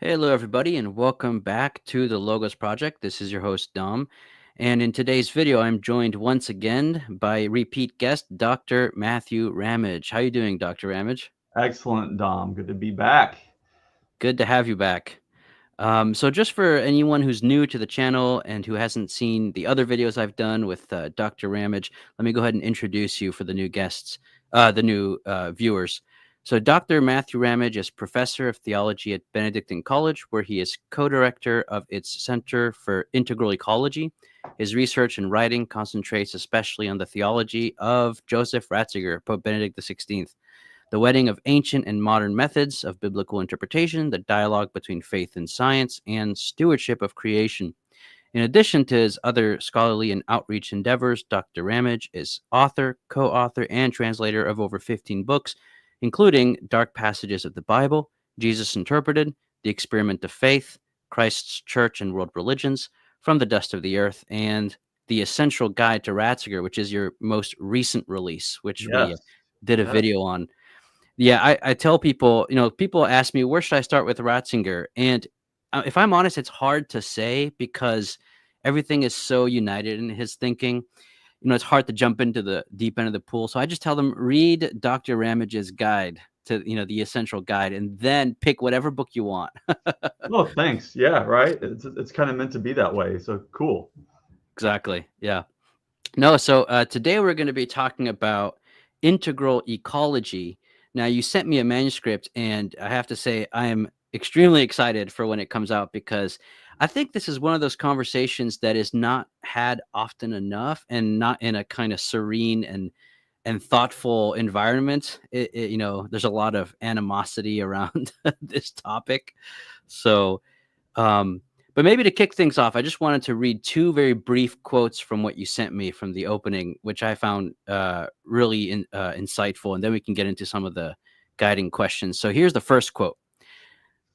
Hello, everybody, and welcome back to the Logos Project. This is your host, Dom. And in today's video, I'm joined once again by repeat guest, Dr. Matthew Ramage. How you doing, Dr. Ramage? Excellent, Dom. Good to be back. Good to have you back. So just for anyone who's new to the channel and who hasn't seen the other videos I've done with Dr. Ramage, let me go ahead and introduce you for the new guests, the new viewers. So Dr. Matthew Ramage is professor of theology at Benedictine College, where he is co-director of its Center for Integral Ecology. His research and writing concentrates especially on the theology of Joseph Ratzinger, Pope Benedict XVI, the wedding of ancient and modern methods of biblical interpretation, the dialogue between faith and science, and stewardship of creation. In addition to his other scholarly and outreach endeavors, Dr. Ramage is author, co author, and translator of over 15 books, including Dark Passages of the Bible, Jesus Interpreted, The Experiment of Faith, Christ's Church and World Religions, From the Dust of the Earth, and The Essential Guide to Ratzinger, which is your most recent release, which we Yes. did a Yes. video on. Yeah, I tell people, people ask me, where should I start with Ratzinger? And if I'm honest, it's hard to say because everything is so united in his thinking. It's hard to jump into the deep end of the pool. So I just tell them, read Dr. Ramage's guide to, the essential guide, and then pick whatever book you want. Oh, thanks. Yeah, right. It's kind of meant to be that way. So cool. Exactly. Yeah. No, so today we're going to be talking about integral ecology. Now, you sent me a manuscript, and I have to say, I am extremely excited for when it comes out because I think this is one of those conversations that is not had often enough and not in a kind of serene and thoughtful environment. There's a lot of animosity around this topic. So, um, but maybe to kick things off, I just wanted to read two very brief quotes from what you sent me from the opening, which I found really insightful, and then we can get into some of the guiding questions. So here's the first quote.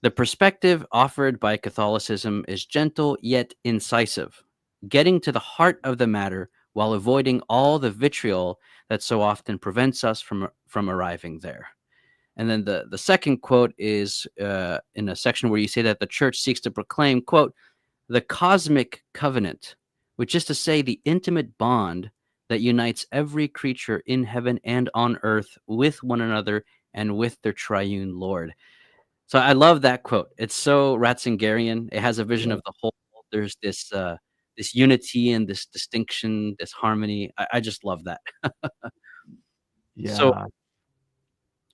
The perspective offered by Catholicism is gentle yet incisive, getting to the heart of the matter while avoiding all the vitriol that so often prevents us from arriving there. And then the second quote is in a section where you say that the church seeks to proclaim, quote, the cosmic covenant, which is to say the intimate bond that unites every creature in heaven and on earth with one another and with their triune Lord. So I love that quote. It's so Ratzingerian. It has a vision Yeah. of the whole. There's this unity and this distinction, this harmony. I just love that. So Yeah.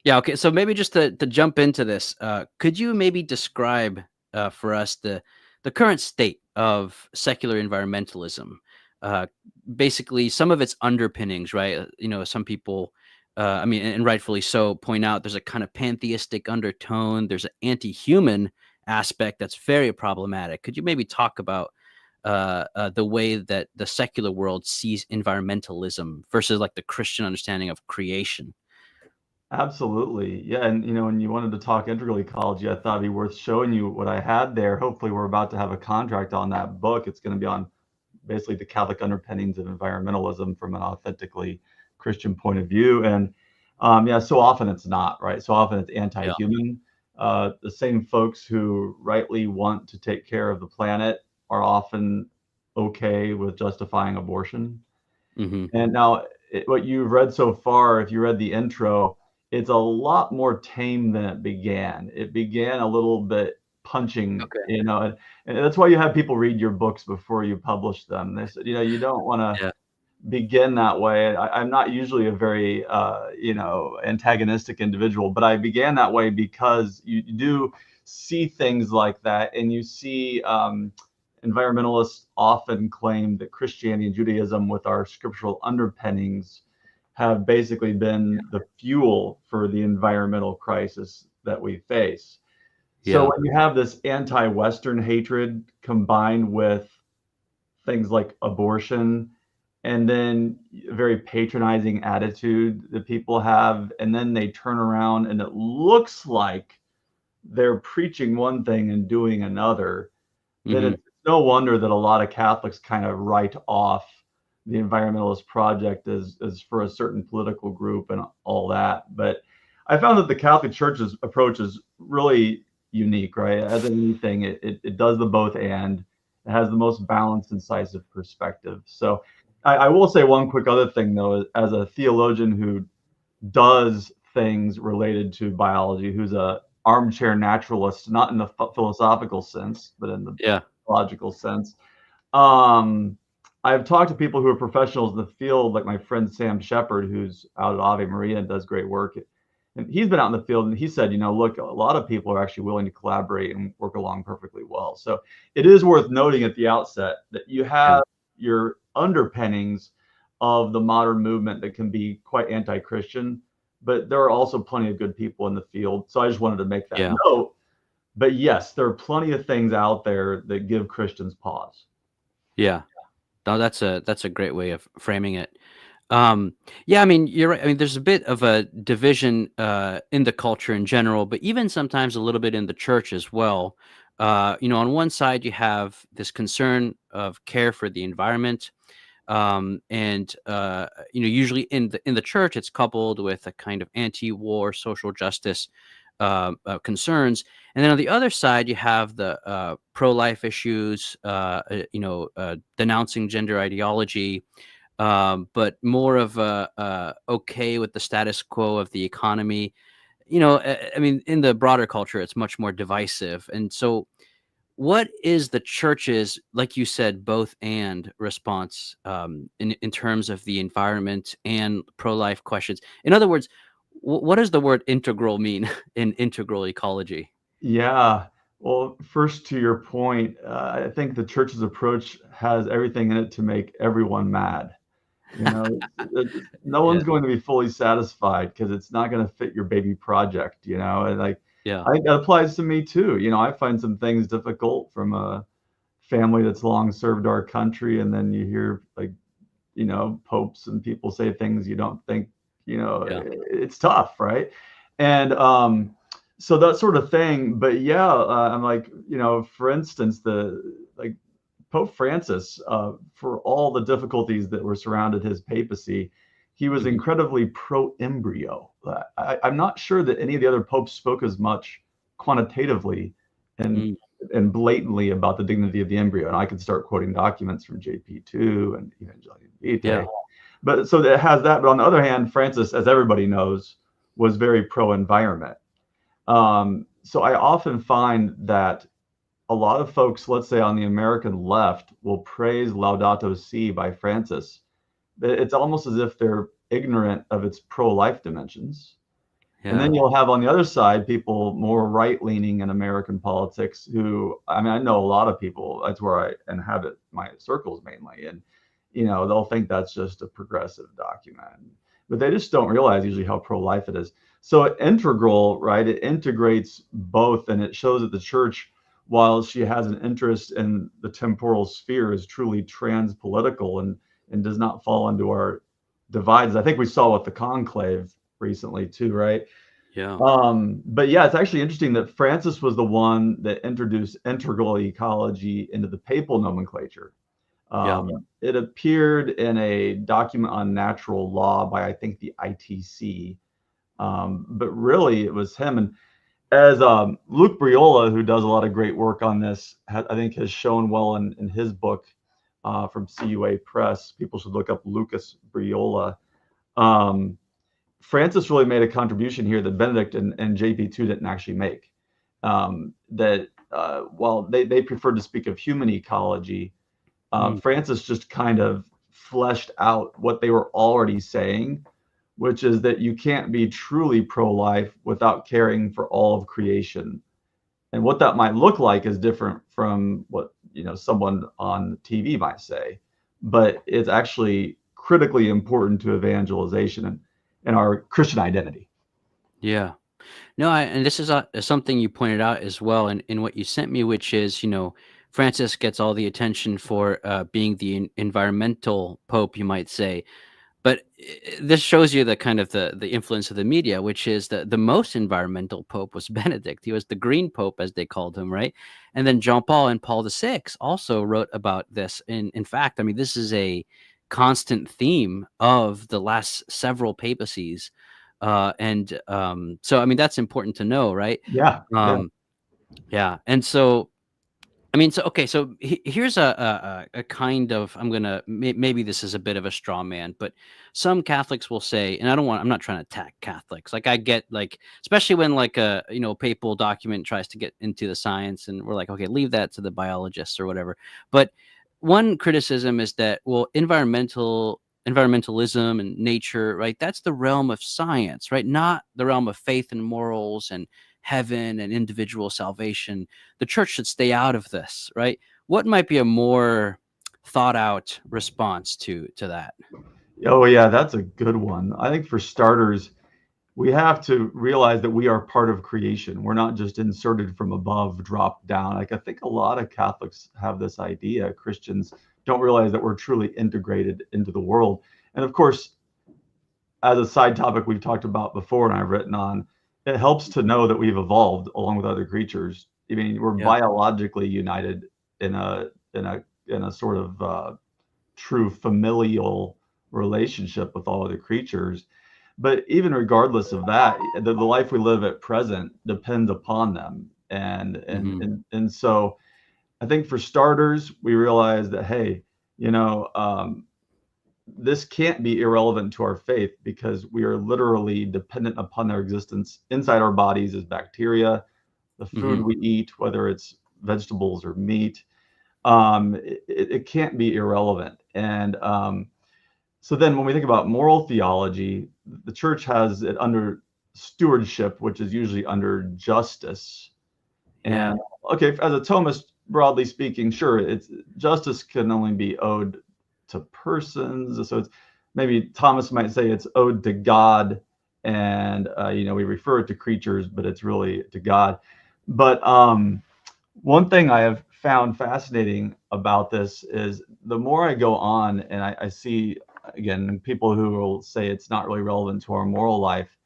yeah, okay. So maybe just to jump into this, could you maybe describe for us the current state of secular environmentalism? Uh, Basically, some of its underpinnings, right? Some people, I mean, and rightfully so, point out there's a kind of pantheistic undertone. There's an anti-human aspect that's very problematic. Could you maybe talk about the way that the secular world sees environmentalism versus like the Christian understanding of creation? Absolutely. Yeah. And, when you wanted to talk integral ecology, I thought it'd be worth showing you what I had there. Hopefully, we're about to have a contract on that book. It's going to be on basically the Catholic underpinnings of environmentalism from an authentically Christian point of view. And yeah, so often it's not, right? So often it's Yeah. anti-human. The same folks who rightly want to take care of the planet are often okay with justifying abortion. Hmm. And now, what you've read so far, if you read the intro, it's a lot more tame than it began. It began a little bit punching, Okay. and that's why you have people read your books before you publish them. They said, you don't want to Yeah. begin that way. I'm not usually a very, antagonistic individual, but I began that way because you do see things like that, and you see environmentalists often claim that Christianity and Judaism, with our scriptural underpinnings, have basically been the fuel for the environmental crisis that we face. So Yeah. when you have this anti-Western hatred combined with things like abortion, and then a very patronizing attitude that people have, and then they turn around and it looks like they're preaching one thing and doing another, then Mhm. it's no wonder that a lot of Catholics kind of write off the environmentalist project as for a certain political group and all that. But I found that the Catholic Church's approach is really unique, right? As anything, it does the both and. It has the most balanced, incisive perspective. So I will say one quick other thing, though, as a theologian who does things related to biology, who's a armchair naturalist, not in the philosophical sense, but in the Yeah. logical sense. Um, I've talked to people who are professionals in the field, like my friend Sam Shepard, who's out at Ave Maria and does great work. And he's been out in the field and he said, look, a lot of people are actually willing to collaborate and work along perfectly well. So it is worth noting at the outset that you Yeah. have your underpinnings of the modern movement that can be quite anti-Christian, but there are also plenty of good people in the field. So I just wanted to make that Yeah. note. But yes, there are plenty of things out there that give Christians pause. Yeah. No, that's a great way of framing it. Um, yeah, I mean, you're right. I mean, there's a bit of a division in the culture in general, but even sometimes a little bit in the church as well. On one side, you have this concern of care for the environment, and usually in the church, it's coupled with a kind of anti-war, social justice concerns, and then on the other side, you have the pro-life issues, denouncing gender ideology, but more of a okay with the status quo of the economy. I mean, in the broader culture, it's much more divisive. And so, what is the church's, like you said, both and response in terms of the environment and pro-life questions? In other words, what does the word integral mean in integral ecology? Yeah. Well, first to your point, I think the church's approach has everything in it to make everyone mad. No one's Yeah, going to be fully satisfied because it's not going to fit your baby project, and like yeah, I think that applies to me too. I find some things difficult from a family that's long served our country, and then you hear like popes and people say things you don't think, yeah, it's tough, right? And so that sort of thing. But yeah, I'm like, for instance, the like Pope Francis, for all the difficulties that were surrounded his papacy, he was mhm, incredibly pro embryo. I'm not sure that any of the other popes spoke as much quantitatively and mm, and blatantly about the dignity of the embryo. And I could start quoting documents from JP2 and Evangelium yeah, Vitae. But so it has that. But on the other hand, Francis, as everybody knows, was very pro environment. So I often find that a lot of folks, let's say on the American left, will praise Laudato Si by Francis. It's almost as if they're ignorant of its pro-life dimensions. And yeah, then you'll have on the other side people more right-leaning in American politics who, I mean, I know a lot of people, that's where I inhabit my circles mainly. And, they'll think that's just a progressive document. But they just don't realize usually how pro-life it is. So integral, right? It integrates both, and it shows that the church, while she has an interest in the temporal sphere, is truly trans-political and does not fall into our divides. I think we saw with the conclave recently too, right? yeah, But yeah, it's actually interesting that Francis was the one that introduced integral ecology into the papal nomenclature. yeah, It appeared in a document on natural law by, I think, the ITC. But really, it was him. And as Luke Briola, who does a lot of great work on this, I think has shown well in his book from CUA Press. People should look up Lucas Briola. Um, Francis really made a contribution here that Benedict and JP2 didn't actually make. That while they preferred to speak of human ecology, mm, Francis just kind of fleshed out what they were already saying, which is that you can't be truly pro-life without caring for all of creation. And what that might look like is different from what someone on TV might say, but it's actually critically important to evangelization and our Christian identity. yeah. No, and this is something you pointed out as well in what you sent me, which is, Francis gets all the attention for being the environmental pope, you might say. But this shows you the kind of the influence of the media, which is the most environmental pope was Benedict. He was the green pope, as they called him, right? And then John Paul and Paul VI also wrote about this. In fact, I mean, this is a constant theme of the last several papacies. And so, I mean, that's important to know, right? Yeah, yeah. Um, Yeah. And so, I mean, so okay, so here's a kind of, I'm gonna maybe this is a bit of a straw man, but some Catholics will say, and I'm not trying to attack Catholics. Like I get like, especially when like a papal document tries to get into the science, and we're like, okay, leave that to the biologists or whatever. But one criticism is that, well, environmentalism and nature, right? That's the realm of science, right? Not the realm of faith and morals and heaven and individual salvation. The church should stay out of this, right? What might be a more thought out response to that? Oh yeah, that's a good one. I think for starters, we have to realize that we are part of creation. We're not just inserted from above, dropped down. Like I think a lot of Catholics have this idea. Christians don't realize that we're truly integrated into the world. And of course, as a side topic we've talked about before and I've written on, it helps to know that we've evolved along with other creatures. I mean, we're Yeah. biologically united in a sort of true familial relationship with all other creatures. But even regardless of that, the life we live at present depends upon them. Hmm. And so I think for starters, we realize that, hey, you know, this can't be irrelevant to our faith because we are literally dependent upon their existence inside our bodies as bacteria, the food Hmm. we eat, whether it's vegetables or meat. It can't be irrelevant. And so then when we think about moral theology, the church has it under stewardship, which is usually under justice. Yeah. And okay, as a Thomist, broadly speaking, sure, it's justice can only be owed to persons. So it's maybe Thomas might say it's owed to God, and we refer it to creatures, but it's really to God. But one thing I have found fascinating about this is the more I go on and I see again people who will say it's not really relevant to our moral life,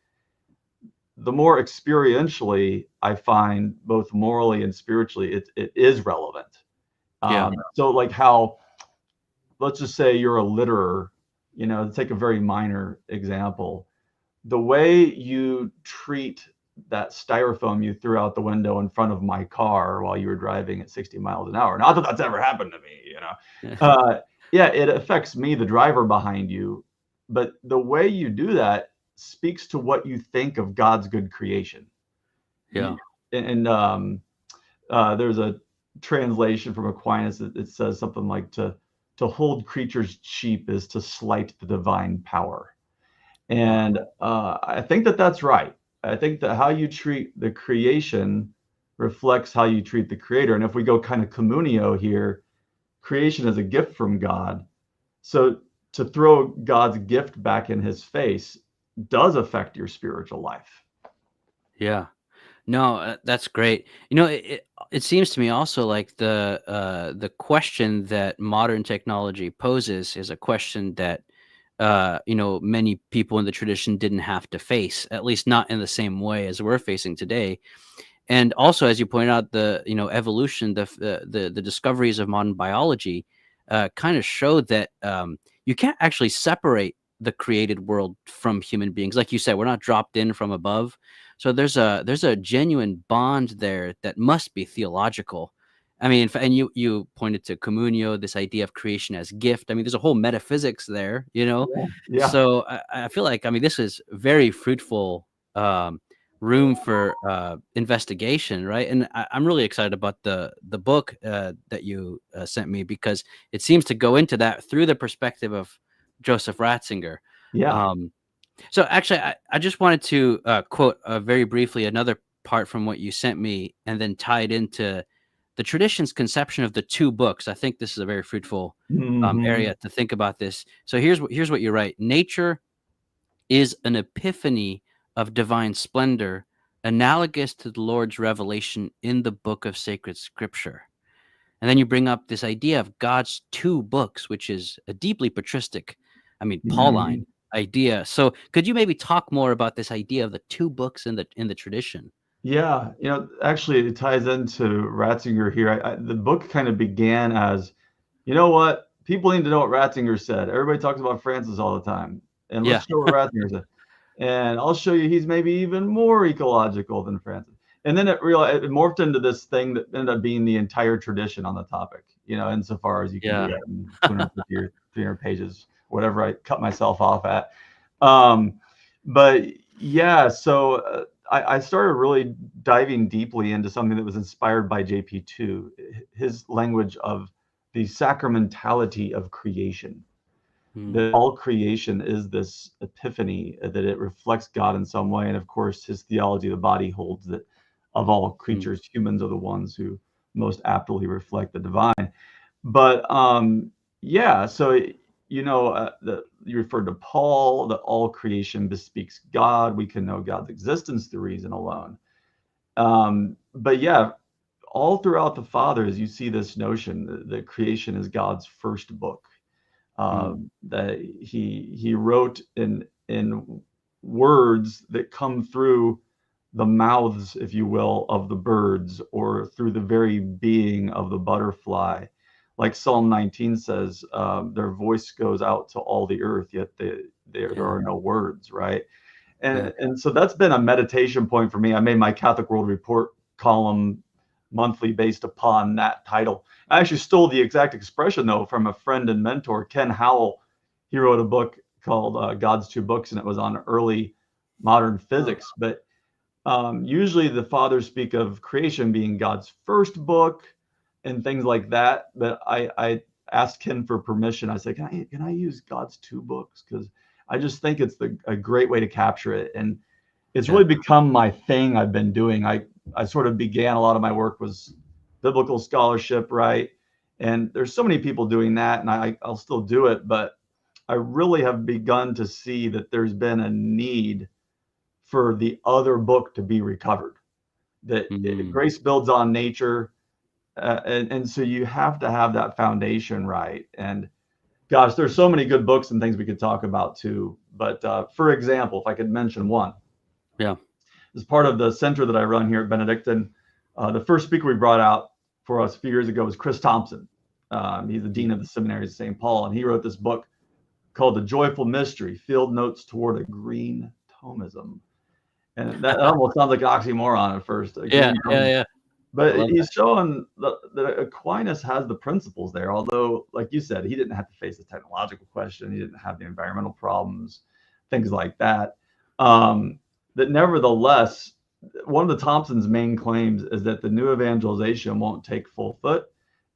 the more experientially I find both morally and spiritually it is relevant. Yeah. So like how let's just say you're a litterer, to take a very minor example, the way you treat that styrofoam you threw out the window in front of my car while you were driving at 60 miles an hour. Not that that's ever happened to me, yeah, it affects me, the driver behind you, but the way you do that speaks to what you think of God's good creation. Yeah. You, and there's a translation from Aquinas that it says something like to hold creatures cheap is to slight the divine power. Wow. And I think that that's right. I think that how you treat the creation reflects how you treat the creator. And if we go kind of communio here, creation is a gift from God. So to throw God's gift back in his face does affect your spiritual life. Yeah. No, that's great. It seems to me also like the question that modern technology poses is a question that many people in the tradition didn't have to face, at least not in the same way as we're facing today. And also, as you point out, the evolution, the discoveries of modern biology, kind of showed that you can't actually separate the created world from human beings. Like you said, we're not dropped in from above. So there's a genuine bond there that must be theological. I mean, and you pointed to communio, this idea of creation as gift. I mean, there's a whole metaphysics there, you know. Yeah. Yeah. So I feel like, I mean, this is very fruitful. Room for investigation, right? And I'm really excited about the book that you sent me, because it seems to go into that through the perspective of Joseph Ratzinger. Yeah. Um, so actually, I just wanted to quote very briefly another part from what you sent me, and then tie it into the tradition's conception of the two books. I think this is a very fruitful Hmm. area to think about this. So here's what you write: Nature is an epiphany of divine splendor, analogous to the Lord's revelation in the book of sacred scripture. And then you bring up this idea of God's two books, which is a deeply patristic, I mean, Hmm. Pauline idea. So could you maybe talk more about this idea of the two books in the tradition? Yeah, actually, it ties into Ratzinger here. The book kind of began as, you know what? People need to know what Ratzinger said. Everybody talks about Francis all the time, and let's Yeah. show what Ratzinger said. And I'll show you he's maybe even more ecological than Francis. and then it morphed into this thing that ended up being the entire tradition on the topic, insofar as you can do Yeah. that in 250 or 300 pages, whatever I cut myself off at. Um, but yeah, so I started really diving deeply into something that was inspired by JP2, his language of the sacramentality of creation. Mm, That all creation is this epiphany, that it reflects God in some way. And of course, his theology of the body holds that of all mm, creatures, humans are the ones who most aptly reflect the divine. But yeah, so you referred to Paul, that all creation bespeaks God. We can know God's existence through reason alone. But yeah, all throughout the Fathers, you see this notion that creation is God's first book, mm, that he wrote in words that come through the mouths, if you will, of the birds, or through the very being of the butterfly. Like Psalm 19 says, their voice goes out to all the earth, yet there yeah. are no words, right? Yeah. And so that's been a meditation point for me. I made my Catholic World Report column monthly based upon that title. I actually stole the exact expression though from a friend and mentor, Ken Howell. He wrote a book called God's Two Books, and it was on early modern Oh, physics. But usually the fathers speak of creation being God's first book and things like that. But I asked Ken for permission. I said, can I use God's two books? Because I just think it's a great way to capture it. And it's yeah. really become my thing I've been doing. I sort of began, a lot of my work was biblical scholarship, right? And there's so many people doing that, and I'll still do it, but I really have begun to see that there's been a need for the other book to be recovered. That Mm, grace builds on nature, and so you have to have that foundation right. And gosh, there's so many good books and things we could talk about too. But for example, if I could mention one, yeah. as part of the center that I run here at Benedictine, the first speaker we brought out for us a few years ago was Chris Thompson. He's the dean of the seminaries of St. Paul, and he wrote this book called The Joyful Mystery: Field Notes Toward a Green Thomism. And that almost sounds like an oxymoron at first, a Yeah. green Yeah. Thomism. Yeah. I But love he's that. showing that Aquinas has the principles there, although, like you said, he didn't have to face the technological question, he didn't have the environmental problems, things like that. That nevertheless, one of the Thompson's main claims is that the new evangelization won't take full foot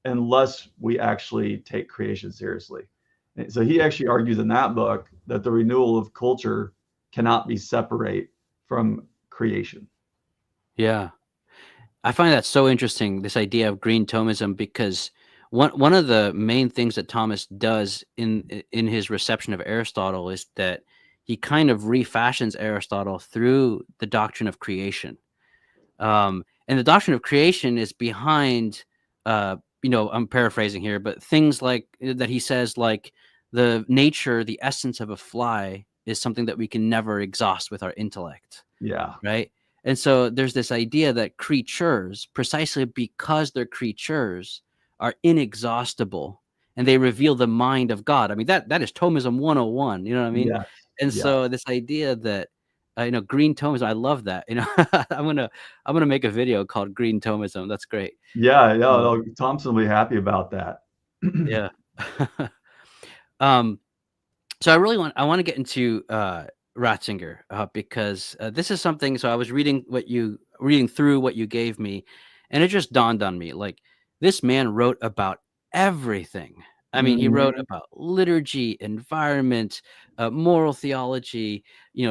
unless we actually take creation seriously. And so he actually argues in that book that the renewal of culture cannot be separate from creation. Yeah. I find that so interesting, this idea of green Thomism, because one of the main things that Thomas does in his reception of Aristotle is that he kind of refashions Aristotle through the doctrine of creation. And the doctrine of creation is behind, I'm paraphrasing here, but things like that he says, like the nature, the essence of a fly is something that we can never exhaust with our intellect, Yeah. right? And so there's this idea that creatures, precisely because they're creatures, are inexhaustible and they reveal the mind of God. I mean, that is Thomism 101, you know what I mean? Yes. And Yeah. so this idea that green Thomism, I love that. I'm gonna make a video called Green Thomism. That's great. Yeah, yeah, Um, no, Thompson will be happy about that. yeah. um, so I want to get into Ratzinger because this is something. So I was reading through what you gave me, and it just dawned on me, like this man wrote about everything. I mean, he wrote Mhm. about liturgy, environment, moral theology,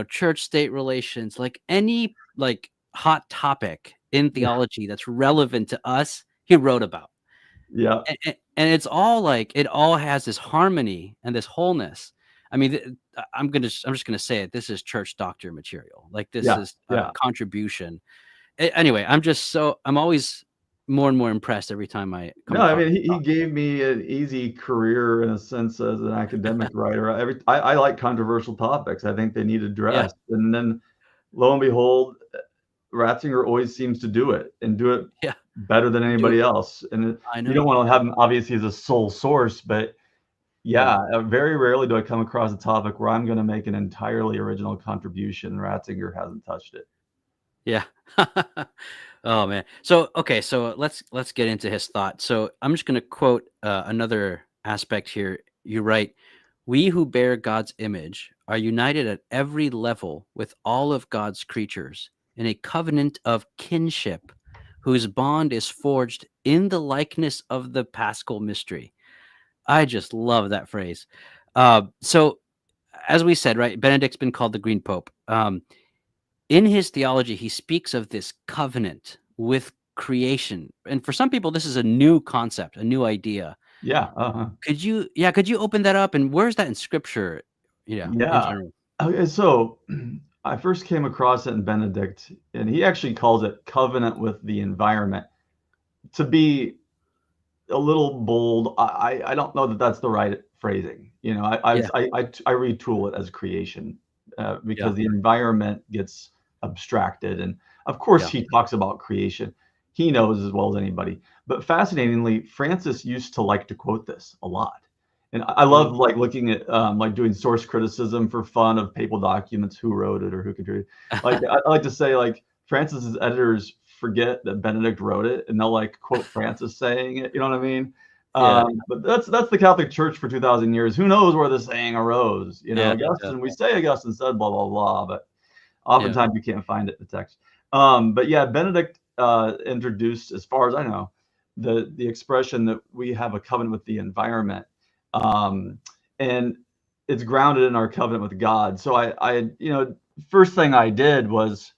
church-state relations, like any like hot topic in Yeah, theology that's relevant to us, he wrote about. yeah, And it's all like it all has this harmony and this wholeness. I mean, I'm just gonna say it. This is church doctor material. Like this yeah, is a yeah. contribution. Anyway, I'm always more and more impressed every time I come No, I across mean, he a topic. gave me an easy career in a sense as an academic writer. I like controversial topics. I think they need Yeah, addressed. And then lo and behold, Ratzinger always seems to do it and do it yeah, better than do it. anybody else. And I you don't know. want to Yeah, have him obviously as a sole source, but yeah, yeah, very rarely do I come across a topic where I'm going to make an entirely original contribution. Ratzinger hasn't touched it. yeah. Oh man. So okay, so let's get into his thought. So I'm just going to quote another aspect here. You write, "We who bear God's image are united at every level with all of God's creatures in a covenant of kinship, whose bond is forged in the likeness of the Paschal mystery." I just love that phrase. So as we said, right, Benedict's been called the Green Pope. In his theology, he speaks of this covenant with creation. And for some people, this is a new concept, a new idea. Yeah. Uh-huh. Could you open that up? And where's that in scripture? Yeah, in Yeah. general. Okay, so I first came across it in Benedict, and he actually calls it covenant with the environment. To be a little bold, I don't know that that's the right phrasing. You know, Yeah, I retool it as creation yeah, because the environment gets abstracted, and of course yeah. he talks about creation. He knows as well as anybody. But fascinatingly, Francis used to like to quote this a lot. And I love Mm. like looking at like doing source criticism for fun of papal documents, who wrote it or who contributed. Like I like to say like Francis's editors forget that Benedict wrote it, and they'll like quote Francis saying it. You know what I mean? Yeah, But that's the Catholic Church for 2,000 years. Who knows where the saying arose? You know, yeah, yeah, Augustine. We say Augustine said blah blah blah, but yeah. oftentimes you can't find it in the text. But yeah, Benedict introduced, as far as I know, the expression that we have a covenant with the environment, um, and it's grounded in our covenant with God. So first thing I did was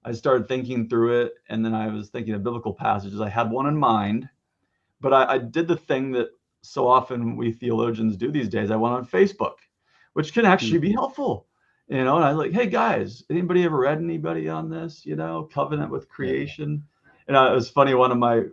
I started thinking through it, and then I was thinking of biblical passages. I had one in mind, but I did the thing that so often we theologians do these days. I went on Facebook, which can Mm. actually be helpful. You know, and I was like, hey guys, anybody ever read anybody on this? You know, covenant with Yeah. creation. And it was funny. One of my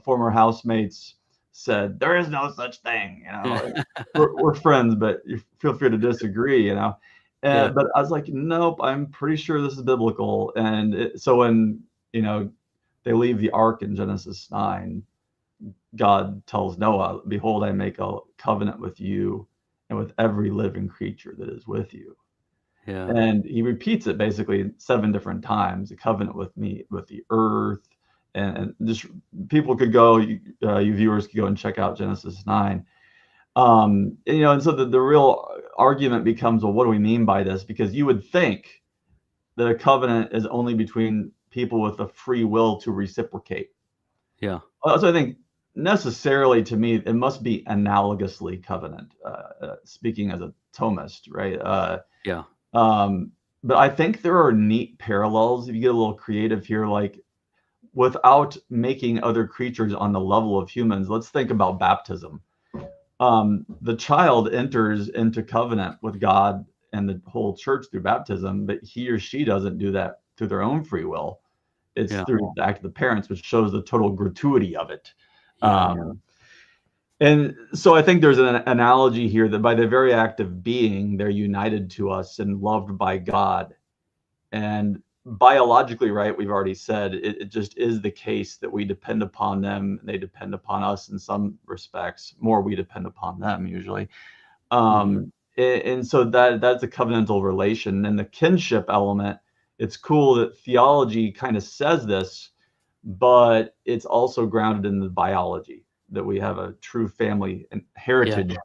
former housemates said, "There is no such thing." You know, like, we're friends, but you feel free to disagree. You know, Yeah. but I was like, nope, I'm pretty sure this is biblical. And so when you know they leave the ark in Genesis 9, God tells Noah, "Behold, I make a covenant with you and with every living creature that is with you." Yeah. And he repeats it basically 7 different times: a covenant with me, with the earth. And just people could go, you viewers could go and check out Genesis 9. And so the real argument becomes, well, what do we mean by this? Because you would think that a covenant is only between people with a free will to reciprocate. Yeah. So I think necessarily to me, it must be analogously covenant, speaking as a Thomist, right? Yeah. Um, but I think there are neat parallels if you get a little creative here, like without making other creatures on the level of humans. Let's think about baptism. The child enters into covenant with God and the whole church through baptism, but he or she doesn't do that through their own free will. It's Yeah. through the act of the parents, which shows the total gratuity of it. Yeah. And so I think there's an analogy here that by the very act of being, they're united to us and loved by God. And biologically, right, we've already said it just is the case that we depend upon them. They depend upon us in some respects. More we depend upon them usually. Hmm. And so that's a covenantal relation. And the kinship element, it's cool that theology kind of says this, but it's also grounded in the biology that we have a true family and Yeah. heritage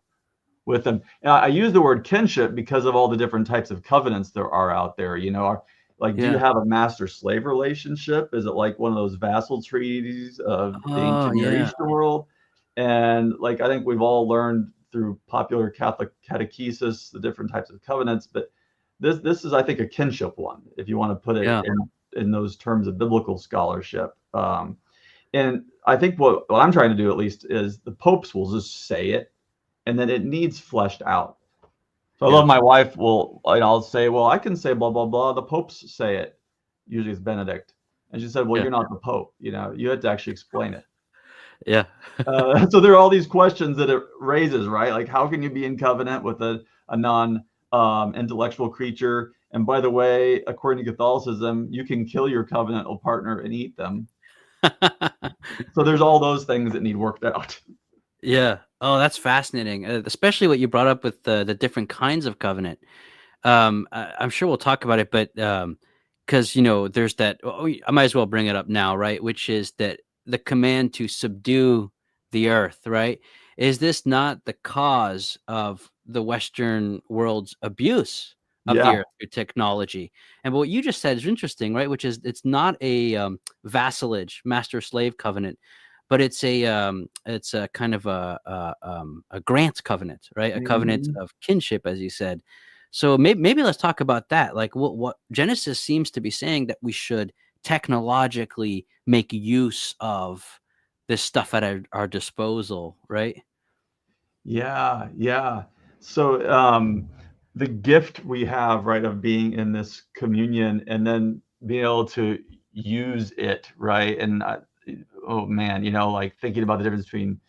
with them. And I use the word kinship because of all the different types of covenants there are out there. You know, like, do you Yeah. have a master-slave relationship? Is it like one of those vassal treaties of the Oh, ancient Near yeah. Eastern world? And like I think we've all learned through popular Catholic catechesis the different types of covenants, but this is I think a kinship one, if you want to put it Yeah. in those terms of biblical scholarship. And I think what I'm trying to do at least is the popes will just say it, and then it needs fleshed out. So I love Yeah. my wife will, and I'll say, well, I can say blah blah blah. The popes say it. Usually it's Benedict, and she said, well, Yeah. you're not the pope. You know, you had to actually explain it. Yeah. So there are all these questions that it raises, right? Like, how can you be in covenant with a non intellectual creature? And by the way, according to Catholicism, you can kill your covenantal partner and eat them. So there's all those things that need worked out. Yeah. Oh, that's fascinating, especially what you brought up with the different kinds of covenant. I'm sure we'll talk about it, but because there's that. I might as well bring it up now, right? Which is that the command to subdue the earth, right? Is this not the cause of the Western world's abuse of the Yeah. earth through technology? And what you just said is interesting, right? Which is it's not a vassalage, master-slave covenant, but it's a kind of a grant covenant, right? A covenant Mhm. of kinship, as you said. So maybe let's talk about that. Like what Genesis seems to be saying, that we should technologically make use of this stuff at our disposal, right? Yeah, yeah. So, the gift we have, right, of being in this communion and then being able to use it, right? And oh man, like thinking about the difference between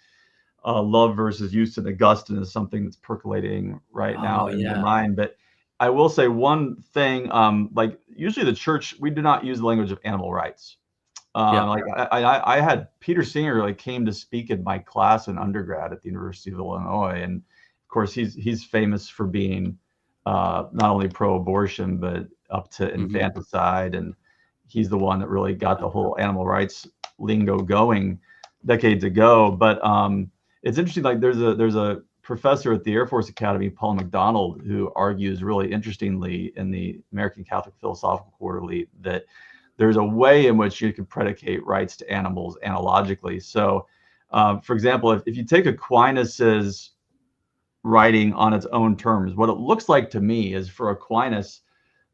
love versus use in Augustine is something that's percolating right Oh now in my yeah. mind. But I will say one thing, like usually the church, we do not use the language of animal rights. Yeah. Like I had Peter Singer like came to speak in my class in undergrad at the University of Illinois, and of course he's famous for being not only pro-abortion but up to Hmm. infanticide, and he's the one that really got the whole animal rights lingo going decades ago. But it's interesting. Like there's a professor at the Air Force Academy, Paul McDonald, who argues really interestingly in the American Catholic Philosophical Quarterly that there's a way in which you can predicate rights to animals analogically. So, for example, if you take Aquinas's writing on its own terms, what it looks like to me is for Aquinas,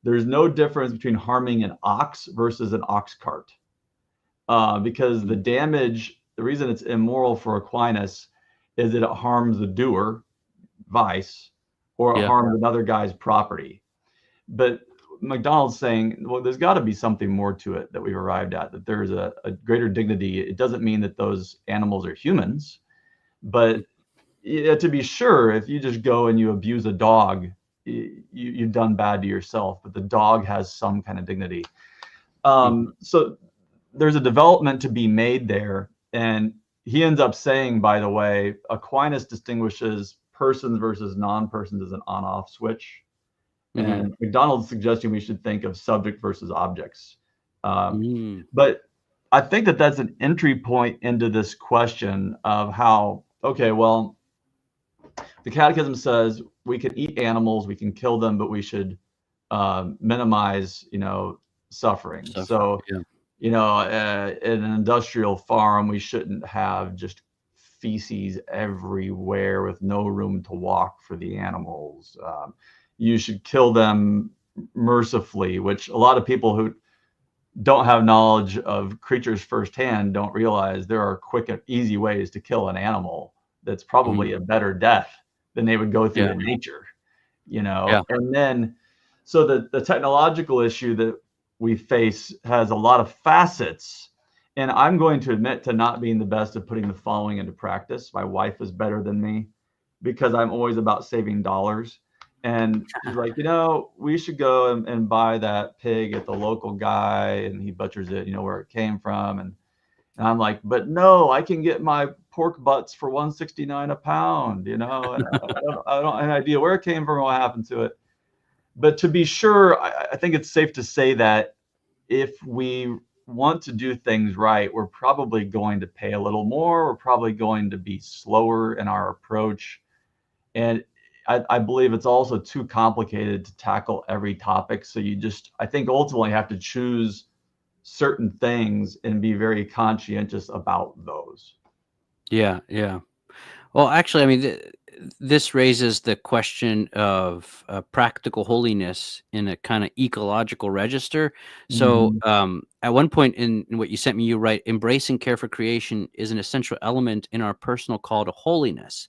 there's no difference between harming an ox versus an ox cart, because the damage, the reason it's immoral for Aquinas is that it harms the doer, vice, or it Yeah. harms another guy's property. But McDonald's saying, well, there's got to be something more to it that we've arrived at, that there's a greater dignity. It doesn't mean that those animals are humans, but to be sure, if you just go and you abuse a dog, you've done bad to yourself, but the dog has some kind of dignity. Mhm. So there's a development to be made there. And he ends up saying, by the way, Aquinas distinguishes persons versus non-persons as an on-off switch. Mhm. And McDonald's suggesting we should think of subject versus objects. Mm. But I think that that's an entry point into this question of how, okay, well, the Catechism says we can eat animals, we can kill them, but we should minimize, suffering. Suffering. So, Yeah. in an industrial farm, we shouldn't have just feces everywhere with no room to walk for the animals. You should kill them mercifully, which a lot of people who don't have knowledge of creatures firsthand don't realize there are quick and easy ways to kill an animal that's Mhm. probably a better death than they would go through Yeah. in nature, Yeah. and then so the technological issue that we face has a lot of facets, and I'm going to admit to not being the best at putting the following into practice. My wife is better than me because I'm always about saving dollars. And she's like, we should go and buy that pig at the local guy, and he butchers it, where it came from. And I'm like, but no, I can get my pork butts for 169 a pound, and I don't have an idea where it came from or what happened to it. But to be sure, I think it's safe to say that if we want to do things right, we're probably going to pay a little more. We're probably going to be slower in our approach. And I believe it's also too complicated to tackle every topic. So I think ultimately have to choose certain things and be very conscientious about those. Yeah. Yeah. Well, actually, I mean, this raises the question of practical holiness in a kind of ecological register. So, Mhm. at one point in what you sent me, you write, embracing care for creation is an essential element in our personal call to holiness.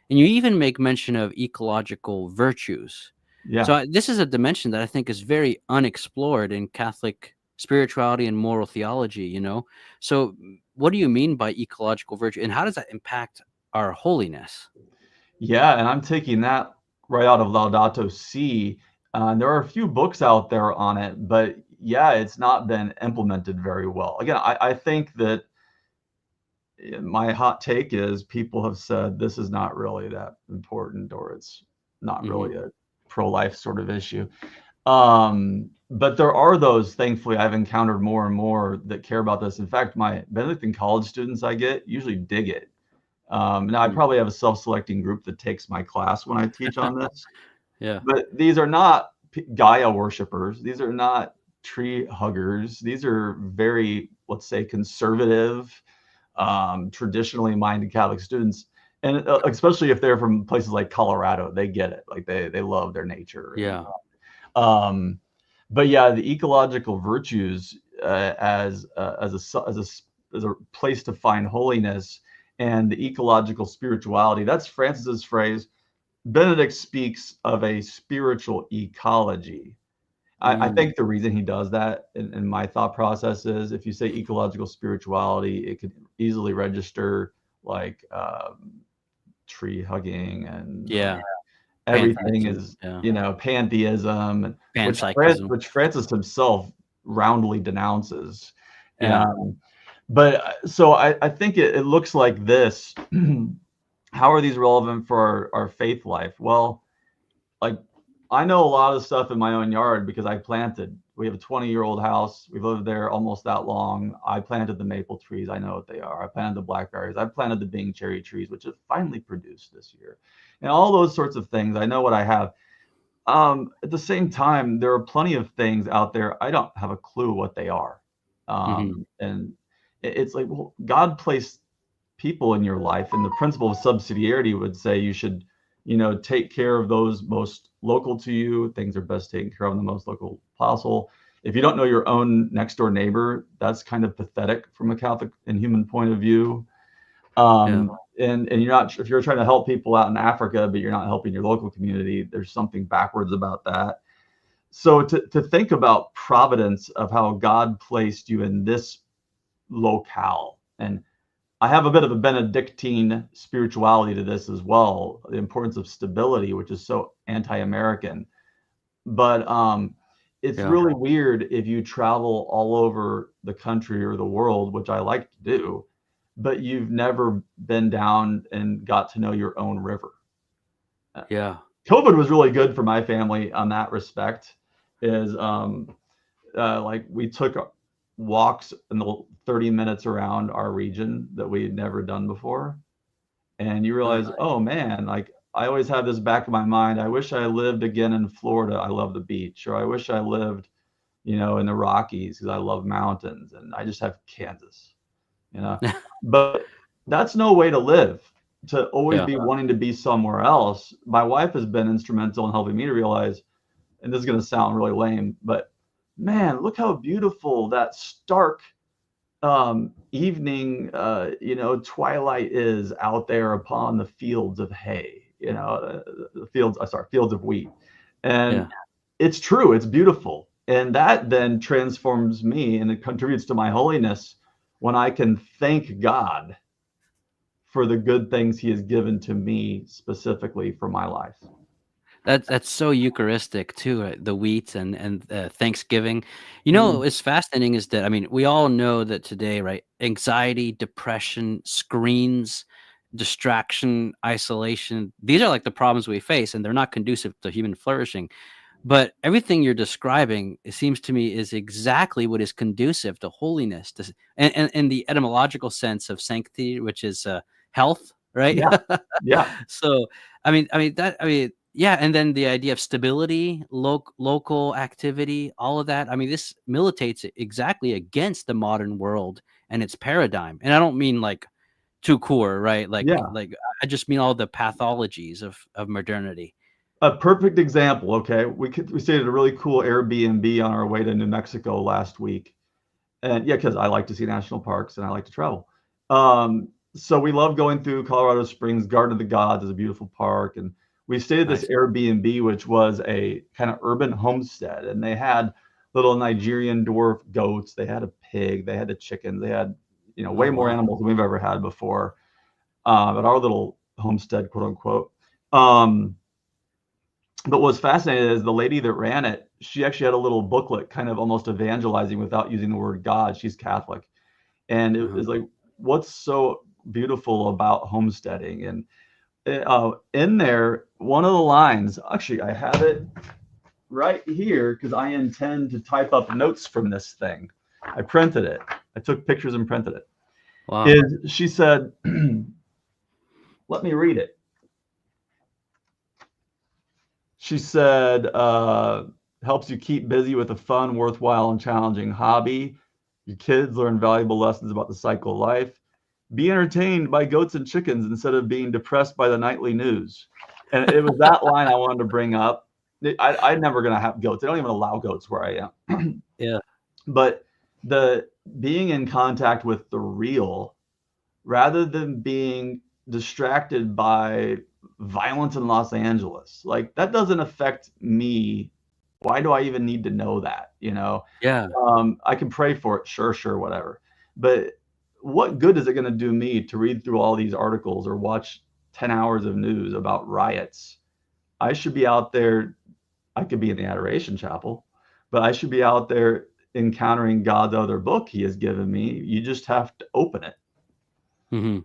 And you even make mention of ecological virtues. So, Yeah. this is a dimension that I think is very unexplored in Catholic spirituality and moral theology. So, what do you mean by ecological virtue, and how does that impact our holiness? Yeah, and I'm taking that right out of Laudato Si. There are a few books out there on it, but yeah, it's not been implemented very well. Again, I think that my hot take is people have said this is not really that important, or it's not Mhm. really a pro-life sort of issue. But there are those, thankfully, I've encountered more and more that care about this. In fact, my Benedictine college students I get usually dig it. Now I Mm. probably have a self-selecting group that takes my class when I teach on this, Yeah. but these are not Gaia worshipers. These are not tree huggers. These are very, let's say, conservative, traditionally minded Catholic students, and especially if they're from places like Colorado, they get it. Like they love their nature. And Yeah. um, but yeah, the ecological virtues, as a place to find holiness, and the ecological spirituality. That's Francis's phrase. Benedict speaks of a spiritual ecology. I Mm. think the reason he does that, in my thought process, is if you say ecological spirituality, it could easily register like tree hugging and Yeah. everything Pantheism. is, Yeah. pantheism, Panpsychism. which Francis himself roundly denounces. Yeah. But so I think it looks like this. How are these relevant for our faith life? Well, like I know a lot of stuff in my own yard because I planted. We have a 20-year-old house. We've lived there almost that long. I planted the maple trees. I know what they are. I planted the blackberries. I planted the Bing cherry trees, which have finally produced this year. And all those sorts of things. I know what I have. At the same time, there are plenty of things out there I don't have a clue what they are. Hmm. And it's like, well, God placed people in your life, and the principle of subsidiarity would say you should, take care of those most local to you. Things are best taken care of in the most local possible. If you don't know your own next door neighbor, that's kind of pathetic from a Catholic and human point of view. Yeah. And you're not, if you're trying to help people out in Africa, but you're not helping your local community, there's something backwards about that. So to think about providence of how God placed you in this locale, and I have a bit of a Benedictine spirituality to this as well, the importance of stability, which is so anti-American. But it's Yeah. really weird if you travel all over the country or the world, which I like to do, but you've never been down and got to know your own river. Uh, Yeah. COVID was really good for my family on that respect. Is like we took walks in the 30 minutes around our region that we had never done before, and you Nice. realize, oh man, like I always have this back of my mind. I wish I lived again in Florida. I love the beach, or I wish I lived, in the Rockies because I love mountains, and I just have Kansas, you know. But that's no way to live. To always Yeah. be wanting to be somewhere else. My wife has been instrumental in helping me to realize, and this is going to sound really lame, but man, look how beautiful that stark evening, twilight is out there upon the fields of hay, the fields, sorry, fields of wheat. And Yeah. it's true, it's beautiful. And that then transforms me and it contributes to my holiness when I can thank God for the good things he has given to me specifically for my life. That's so Eucharistic too, right? The wheat and Thanksgiving. Mm, What's fascinating is that, I mean, we all know that today, right? Anxiety, depression, screens, distraction, isolation. These are like the problems we face, and they're not conducive to human flourishing. But everything you're describing, it seems to me, is exactly what is conducive to holiness, and the etymological sense of sanctity, which is health, right? yeah, yeah. So, yeah, and then the idea of stability, local activity, all of that. I mean, this militates exactly against the modern world and its paradigm. And I don't mean like too core, right? Yeah. Like I just mean all the pathologies of modernity. A perfect example. Okay, we stayed at a really cool Airbnb on our way to New Mexico last week, and yeah, because I like to see national parks and I like to travel. So we love going through Colorado Springs. Garden of the Gods is a beautiful park, and we stayed at this Nice. Airbnb, which was a kind of urban homestead, and they had little Nigerian dwarf goats. They had a pig. They had a chicken. They had, way Oh more wow. animals than we've ever had before at our little homestead, quote unquote. Um, but what's fascinating is the lady that ran it, she actually had a little booklet kind of almost evangelizing without using the word God. She's Catholic. And it Uh-huh. is like, what's so beautiful about homesteading? And in there, one of the lines, actually, I have it right here, because I intend to type up notes from this thing. I printed it. I took pictures and printed it. Wow. Is she said, let me read it. She said, helps you keep busy with a fun, worthwhile, and challenging hobby. Your kids learn valuable lessons about the cycle of life. Be entertained by goats and chickens instead of being depressed by the nightly news. And it was that line I wanted to bring up. I'm never going to have goats. They don't even allow goats where I am. Yeah. But the being in contact with the real rather than being distracted by violence in Los Angeles. Like that doesn't affect me. Why do I even need to know that? Yeah. I can pray for it, sure, whatever. But what good is it going to do me to read through all these articles or watch 10 hours of news about riots? I should be out there. I could be in the Adoration Chapel, but I should be out there encountering God's other book he has given me. You just have to open it. Hmm.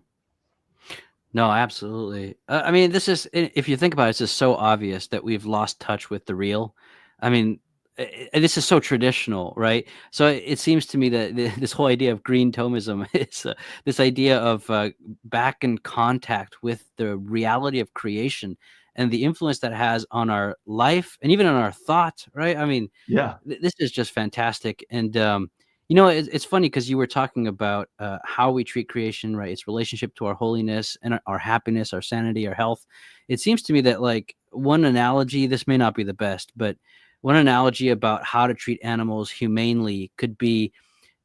No, absolutely. I mean, if you think about it, it's just so obvious that we've lost touch with the real. I mean, this is so traditional, right? So it seems to me that this whole idea of green Thomism is this idea of back in contact with the reality of creation and the influence that has on our life and even on our thought, right? I mean, Yeah. this is just fantastic. And it's funny because you were talking about how we treat creation, right? Its relationship to our holiness and our happiness, our sanity, our health. It seems to me that, like, one analogy, this may not be the best, but one analogy about how to treat animals humanely could be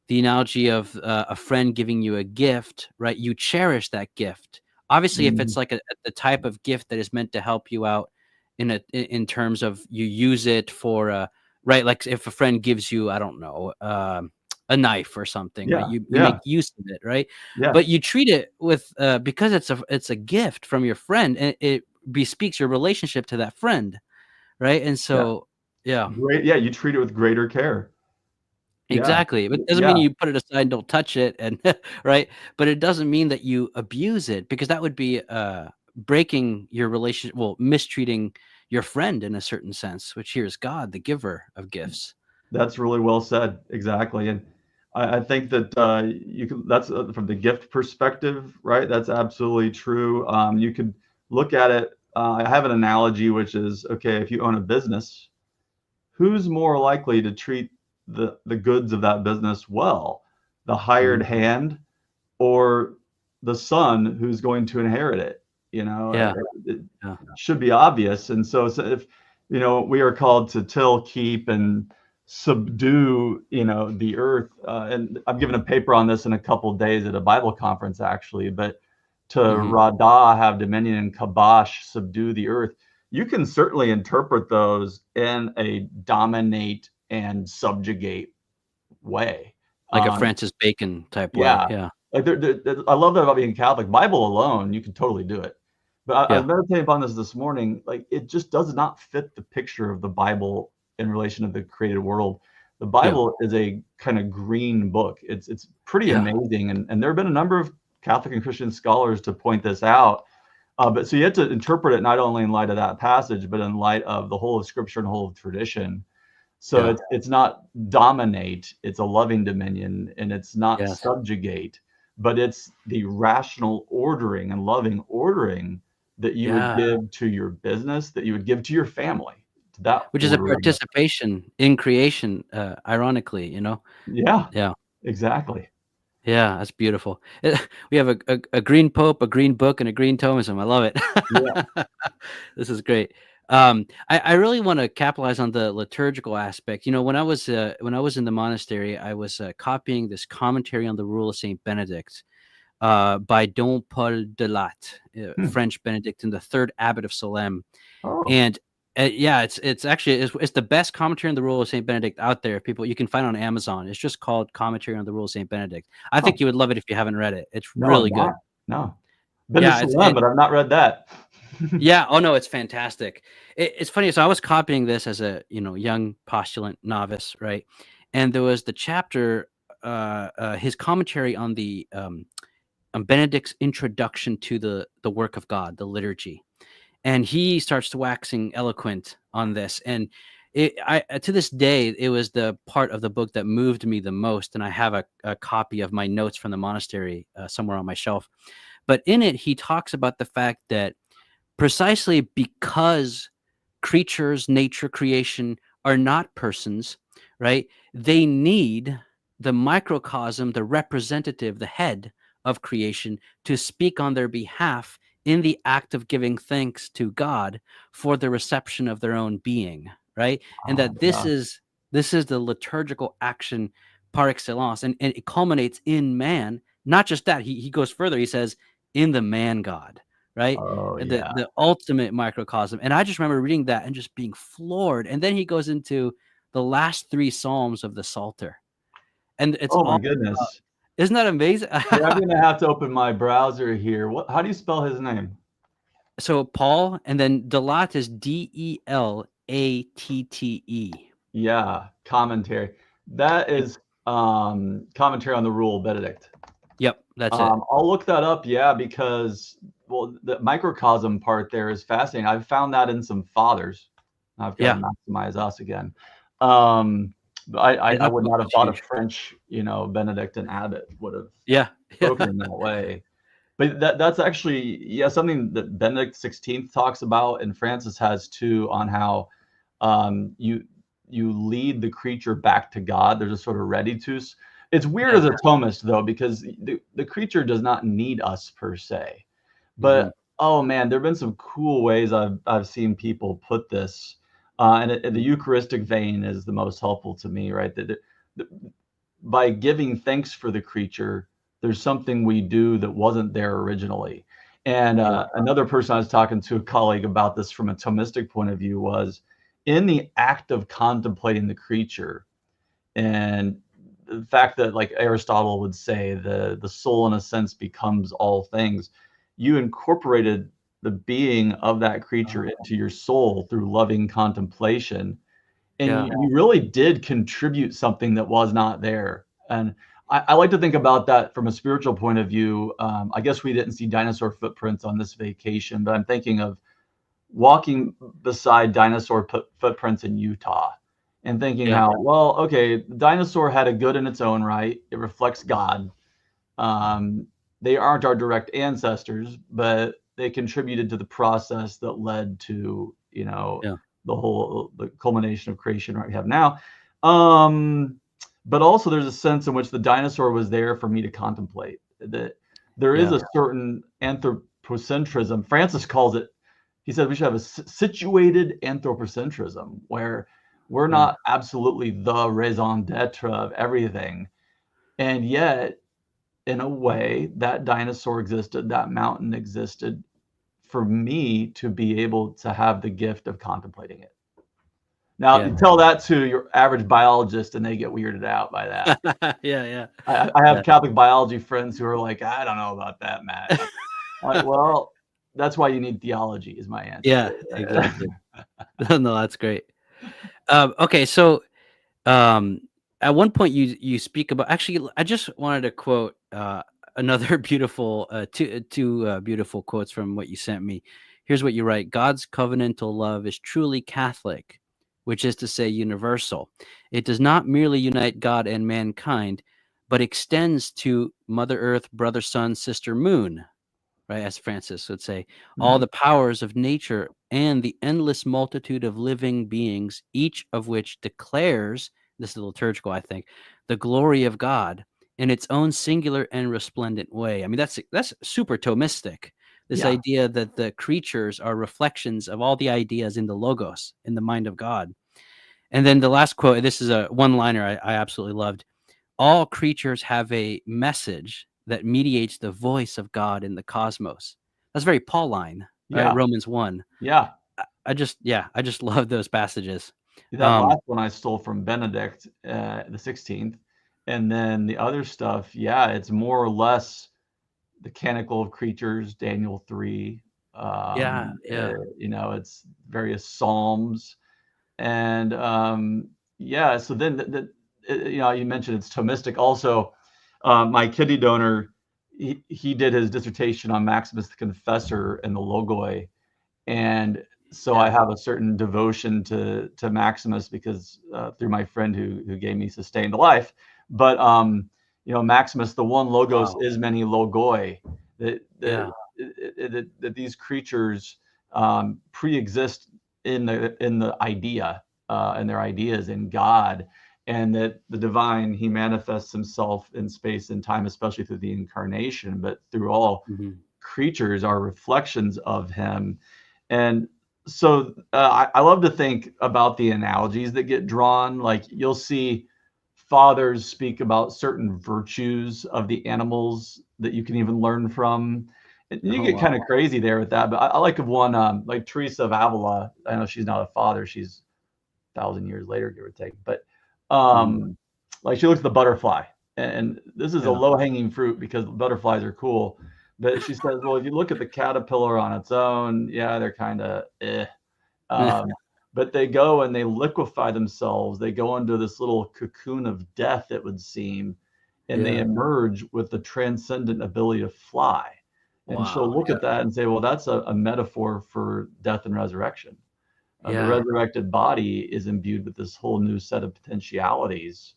the analogy of a friend giving you a gift, right? You cherish that gift. Obviously, if it's Mhm. like the type of gift that is meant to help you out in terms of you use it for right, like if a friend gives you, I don't know, a knife or something, right? Yeah, You make yeah, use of it, right? yeah, But you treat it with because it's a gift from your friend, and it bespeaks your relationship to that friend, right? And yeah. so, yeah. Great. Yeah, you treat it with greater care. Yeah, Exactly, but it doesn't mean yeah, you put it aside and don't touch it and right? But it doesn't mean that you abuse it because that would be, breaking your relationship, well, mistreating your friend in a certain sense, which here is God, the giver of gifts. that's really well said. Exactly. And I think that you can, that's from the gift perspective, right? That's absolutely true. You could look at it. I have an analogy, which is okay, if you own a business, who's more likely to treat the goods of that business well? The hired Mhm. hand or the son who's going to inherit it? Yeah, It yeah, should be obvious. And so if we are called to till, keep, and subdue the earth. And I'm giving a paper on this in a couple of days at a Bible conference, actually. But to mhm. radah, have dominion, and kabash, subdue the earth. You can certainly interpret those in a dominate and subjugate way. Like a Um, Francis Bacon type way, yeah, yeah, like I love that about being Catholic. Bible alone, you can totally do it. But I yeah, was meditating upon this morning. Like it just does not fit the picture of the Bible in relation to the created world. The yeah, Bible is a kind of green book. It's pretty yeah, amazing, and there have been a number of Catholic and Christian scholars to point this out. But so you have to interpret it not only in light of that passage, but in light of the whole of Scripture and whole of tradition. So yeah, it's not dominate, it's a loving dominion, and it's not yes. subjugate, but it's the rational ordering and loving ordering that you would Yeah, give to your business, that you would give to your family. That which is a ordering. participation in creation, ironically, you know? Yeah, Yeah. exactly. Yeah, that's beautiful. We have a green pope, a green book, and a green Thomism. I love it. Yeah. This is great. I really want to capitalize on the liturgical aspect. When I was in the monastery, I was copying this commentary on the Rule of Saint Benedict by Don Paul de Latte, Hmm. French Benedictine, the third abbot of Salem. Oh, And yeah, it's actually it's the best commentary on the Rule of Saint Benedict out there. People, you can find it on Amazon. It's just called Commentary on the Rule of Saint Benedict. I huh. think you would love it if you haven't read it. It's No, I've really good. not. No. Been to Yeah, it's Salem, it. but I've not read that. Yeah. Oh no, it's fantastic. It's funny. So I was copying this as a young postulant novice, right? And there was the chapter, his commentary on Benedict's introduction to the work of God, the liturgy, and he starts to waxing eloquent on this. And To this day, it was the part of the book that moved me the most, and I have a copy of my notes from the monastery somewhere on my shelf. But in it, he talks about the fact that precisely because creatures, nature, creation are not persons, right? They need the microcosm, the representative, the head of creation to speak on their behalf in the act of giving thanks to God for the reception of their own being, right? And that Yeah. this is the liturgical action par excellence, and it culminates in man. Not just that, he goes further. He says, in the man God, right? Oh, the yeah. the ultimate microcosm. And I just remember reading that and just being floored. And then he goes into the last three psalms of the Psalter, and it's Oh my all goodness. isn't that amazing? Yeah, I'm gonna have to open my browser here. How do you spell his name? So Paul, and then Delat is Delatte. Yeah, commentary. That Yep, is commentary on the Rule of Benedict. yep, that's it. I'll look that up, yeah, because well, the microcosm part there is fascinating. I've found that in some fathers. I've got to Yeah, maximize us again. But yeah, I that would book not have was thought a huge. French, Benedictine abbot would have Yeah, spoken yeah, in that way. But that's actually, yeah, something that Benedict XVI talks about, and Francis has too, on how you lead the creature back to God. There's a sort of reditus. It's weird yeah. as a Thomist though, because the creature does not need us per se. Hmm. But oh man, there have been some cool ways I've seen people put this, and the Eucharistic vein is the most helpful to me, right? The, by giving thanks for the creature, there's something we do that wasn't there originally. And Yeah, another person I was talking to, a colleague, about this from a Thomistic point of view, was in the act of contemplating the creature, and the fact that, like Aristotle would say, the soul in a sense becomes all things. You incorporated the being of that creature into your soul through loving contemplation, and yeah, you really did contribute something that was not there. And I like to think about that from a spiritual point of view. I guess we didn't see dinosaur footprints on this vacation, but I'm thinking of walking beside dinosaur footprints in Utah and thinking yeah, how, well, okay, the dinosaur had a good in its own right. It reflects God. Um, they aren't our direct ancestors, but they contributed to the process that led to, yeah, the culmination of creation right we have now. Um, but also there's a sense in which the dinosaur was there for me to contemplate. That there is yeah, a certain anthropocentrism. Francis calls it, he said we should have a situated anthropocentrism where we're yeah, not absolutely the raison d'etre of everything. And yet, in a way, that dinosaur existed, that mountain existed for me to be able to have the gift of contemplating it. Now, yeah. you tell that to your average biologist and they get weirded out by that. Yeah, yeah, I yeah, have Catholic biology friends who are like, I don't know about that, Matt. I'm like, well, that's why you need theology, is my answer. yeah, exactly. No, that's great. Okay, so um, at one point you speak about, actually, I just wanted to quote another beautiful two beautiful quotes from what you sent me. Here's what you write: God's covenantal love is truly Catholic, which is to say universal. It does not merely unite God and mankind, but extends to Mother Earth, brother sun, sister moon, right? As Francis would say, all Mhm. the powers of nature and the endless multitude of living beings, each of which declares, this is liturgical, I think, the glory of God in its own singular and resplendent way. I mean, that's super Thomistic. This Yeah, idea that the creatures are reflections of all the ideas in the Logos, in the mind of God. And then the last quote, this is a one liner I absolutely loved. All creatures have a message that mediates the voice of God in the cosmos. That's very Pauline, right? yeah, Romans 1. yeah. I just love those passages. That Um, last one I stole from Benedict, the 16th. And then the other stuff, yeah, it's more or less the canticle of creatures, Daniel 3. yeah, yeah, It's various psalms. And yeah, so then you mentioned it's Thomistic. Also, my kidney donor, he did his dissertation on Maximus the Confessor and the Logoi. And so I have a certain devotion to Maximus because through my friend who gave me sustained life. But Maximus, the one logos Wow. is many logoi. That Yeah. that these creatures pre-exist in the idea and their ideas in God, and that the divine, he manifests himself in space and time, especially through the incarnation, but through all Mhm. creatures are reflections of him. And so I love to think about the analogies that get drawn. Like you'll see fathers speak about certain virtues of the animals that you can even learn from. And you Oh get wow. kind of crazy there with that. But I like of one like Teresa of Avila. I know she's not a father; she's 1,000 years later, give or take. But Mhm. like she looks at the butterfly, and this is a Yeah. low hanging fruit because butterflies are cool. But she says, well, if you look at the caterpillar on its own, yeah, they're kind of eh. Um, but they go and they liquefy themselves. They go into this little cocoon of death, it would seem, and they Yeah. emerge with the transcendent ability to fly. And she'll Wow. look at that and say, well, that's a metaphor for death and resurrection. The Yeah. resurrected body is imbued with this whole new set of potentialities.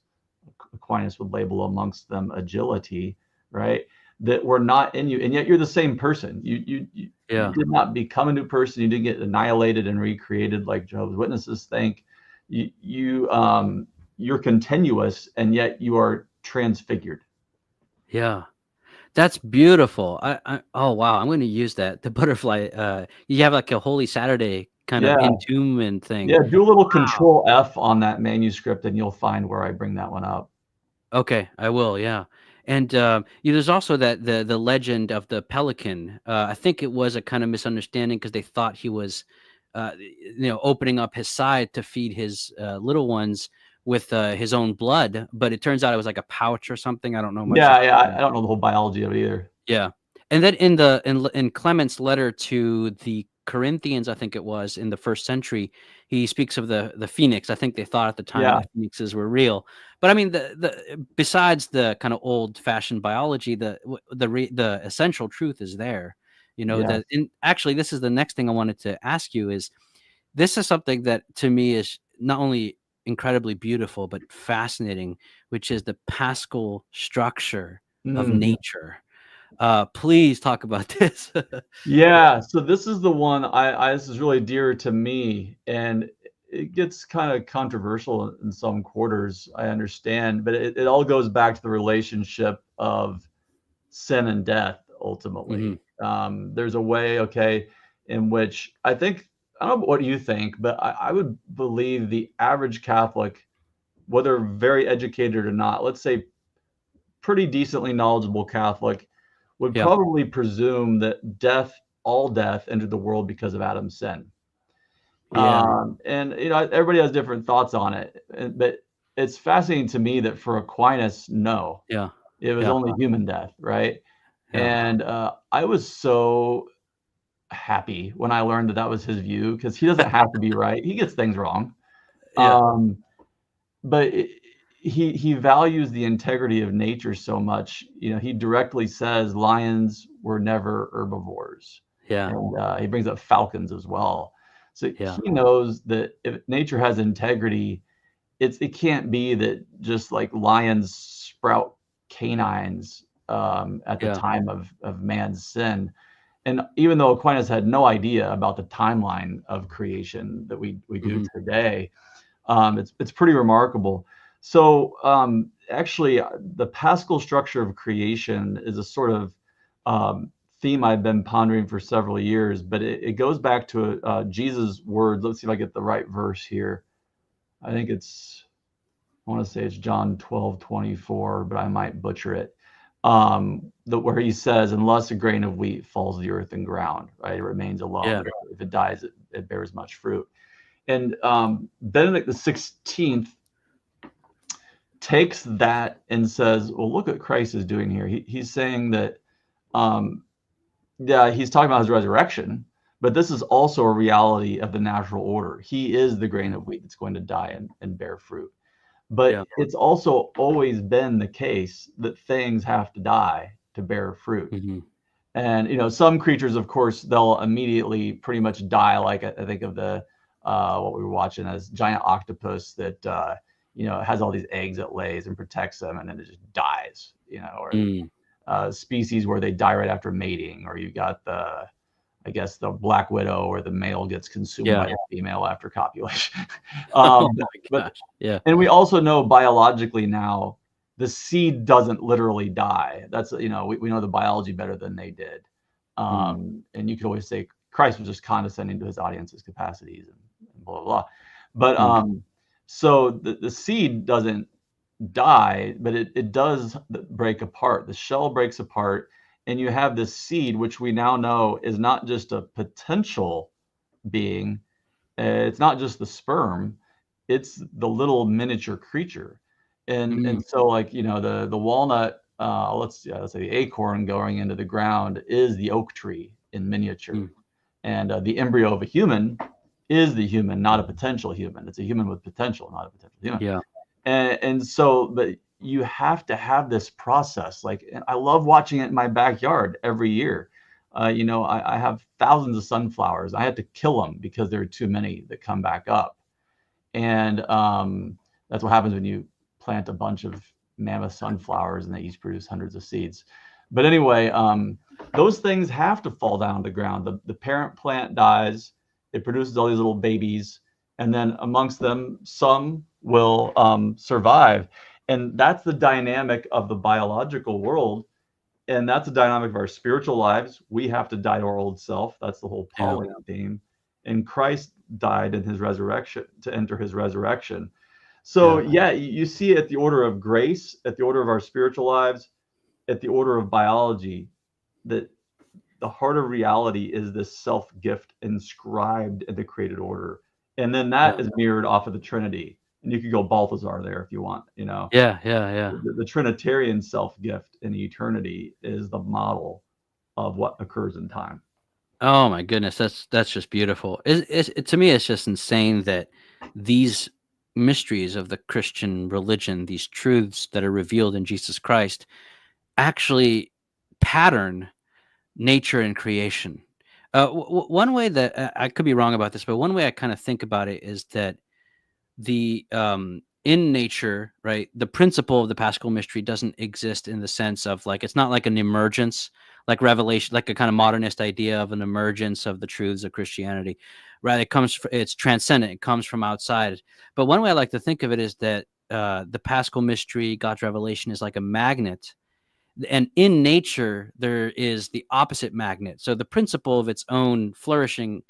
Aquinas would label amongst them agility, right? That were not in you, and yet you're the same person. You Yeah. did not become a new person. You didn't get annihilated and recreated like Jehovah's Witnesses think. You're continuous, and yet you are transfigured. Yeah. That's beautiful. Oh wow, I'm going to use that. The butterfly. You have like a Holy Saturday kind of Yeah, entombment thing. yeah. Do a little Wow. Control F on that manuscript, and you'll find where I bring that one up. Okay, I will. Yeah, and there's also the legend of the pelican. I think it was a kind of misunderstanding because they thought he was, opening up his side to feed his little ones with his own blood, but it turns out it was like a pouch or something. I don't know much Yeah, about yeah. that. I don't know the whole biology of it either. Yeah. And then in Clement's letter to the Corinthians, I think it was in the 1st century, he speaks of the phoenix. I think they thought at the time Yeah, that phoenixes were real. But I mean, the besides the kind of old-fashioned biology, the essential truth is there. yeah. That and actually this is the next thing I wanted to ask you is this is something that to me is not only incredibly beautiful but fascinating, which is the Paschal structure of Mhm. nature. Please talk about this. Yeah, so this is the one this is really dear to me, and it gets kind of controversial in some quarters, I understand, but it all goes back to the relationship of sin and death Mhm. ultimately. There's a way, okay, in which I don't know what you think, but I would believe the average Catholic, whether very educated or not, let's say pretty decently knowledgeable Catholic, would Yeah. probably presume that all death entered the world because of Adam's sin. Yeah. And everybody has different thoughts on it, but it's fascinating to me that for Aquinas, no, Yeah. it was Yeah. only human death, right? Yeah. And I was so happy when I learned that that was his view because he doesn't have to be right. He gets things wrong. Yeah. Um, but he values the integrity of nature so much. He directly says lions were never herbivores, Yeah. and he brings up falcons as well. So Yeah. he knows that if nature has integrity, it can't be that just like lions sprout canines at the Yeah. time of man's sin. And even though Aquinas had no idea about the timeline of creation that we do Mhm. today, it's pretty remarkable. So actually, the Paschal structure of creation is a sort of theme I've been pondering for several years, but it goes back to Jesus' words. Let's see if I get the right verse here. I think I want to say it's John 12:24, but I might butcher it. Where he says, unless a grain of wheat falls to the earth and ground, right, it remains alone, Yeah. but if it dies, it bears much fruit. And Benedict the 16th takes that and says, well, look what Christ is doing here. He's saying that, um, yeah, he's talking about his resurrection, but this is also a reality of the natural order. He is the grain Mhm. of wheat that's going to die and bear fruit. But Yeah. it's also always been the case that things have to die to bear fruit. Mhm. And some creatures, of course, they'll immediately pretty much die. Like I think of the what we were watching, as giant octopus that has all these eggs it lays and protects them, and then it just dies. Or Mm. species where they die right after mating, or you got I guess the black widow, where the male gets consumed Yeah. by the female after copulation. Oh But, my but gosh. Yeah. and we also know biologically now the seed doesn't literally die. That's we know the biology better than they did. Mm. And you could always say Christ was just condescending to his audience's capacities and blah blah blah. But Mm. so the seed doesn't die, but it does break apart. The shell breaks apart, and you have this seed, which we now know is not just a potential being. It's not just the sperm; it's the little miniature creature. And Mm. so, like the walnut, let's say the acorn going into the ground is the oak tree in miniature, Mm. and the embryo of a human is the human, not a potential human. It's a human with potential, not a potential human. Yeah. And so, but you have to have this process. Like, and I love watching it in my backyard every year. I have thousands of sunflowers. I had to kill them because there are too many that come back up. And that's what happens when you plant a bunch of mammoth sunflowers and they each produce hundreds of seeds. But anyway, those things have to fall down to the ground. The parent plant dies, it produces all these little babies, and then amongst them, some will survive. And that's the dynamic of the biological world. And that's the dynamic of our spiritual lives. We have to die to our old self. That's the whole Yeah. Pauline theme. And Christ died in his resurrection to enter his resurrection. So, Yeah. yeah, you see it at the order of grace, at the order of our spiritual lives, at the order of biology, that the heart of reality is this self gift inscribed in the created order. And then that Yeah. is mirrored off of the Trinity. And you could go Balthazar there if you want. Yeah. Yeah. Yeah. The Trinitarian self gift in eternity is the model of what occurs in time. Oh my goodness, that's just beautiful. To me, it's just insane that these mysteries of the Christian religion, these truths that are revealed in Jesus Christ, actually pattern nature and creation. One way that I could be wrong about this, but one way I kind of think about it is that the in nature, right, the principle of the Paschal mystery doesn't exist in the sense of, like, it's not like an emergence, like revelation, like a kind of modernist idea of an emergence of the truths of Christianity. Right, it's transcendent, it comes from outside. But one way I like to think of it is that the Paschal mystery, God's revelation, is like a magnet, and in nature there is the opposite magnet. So the principle of its own flourishing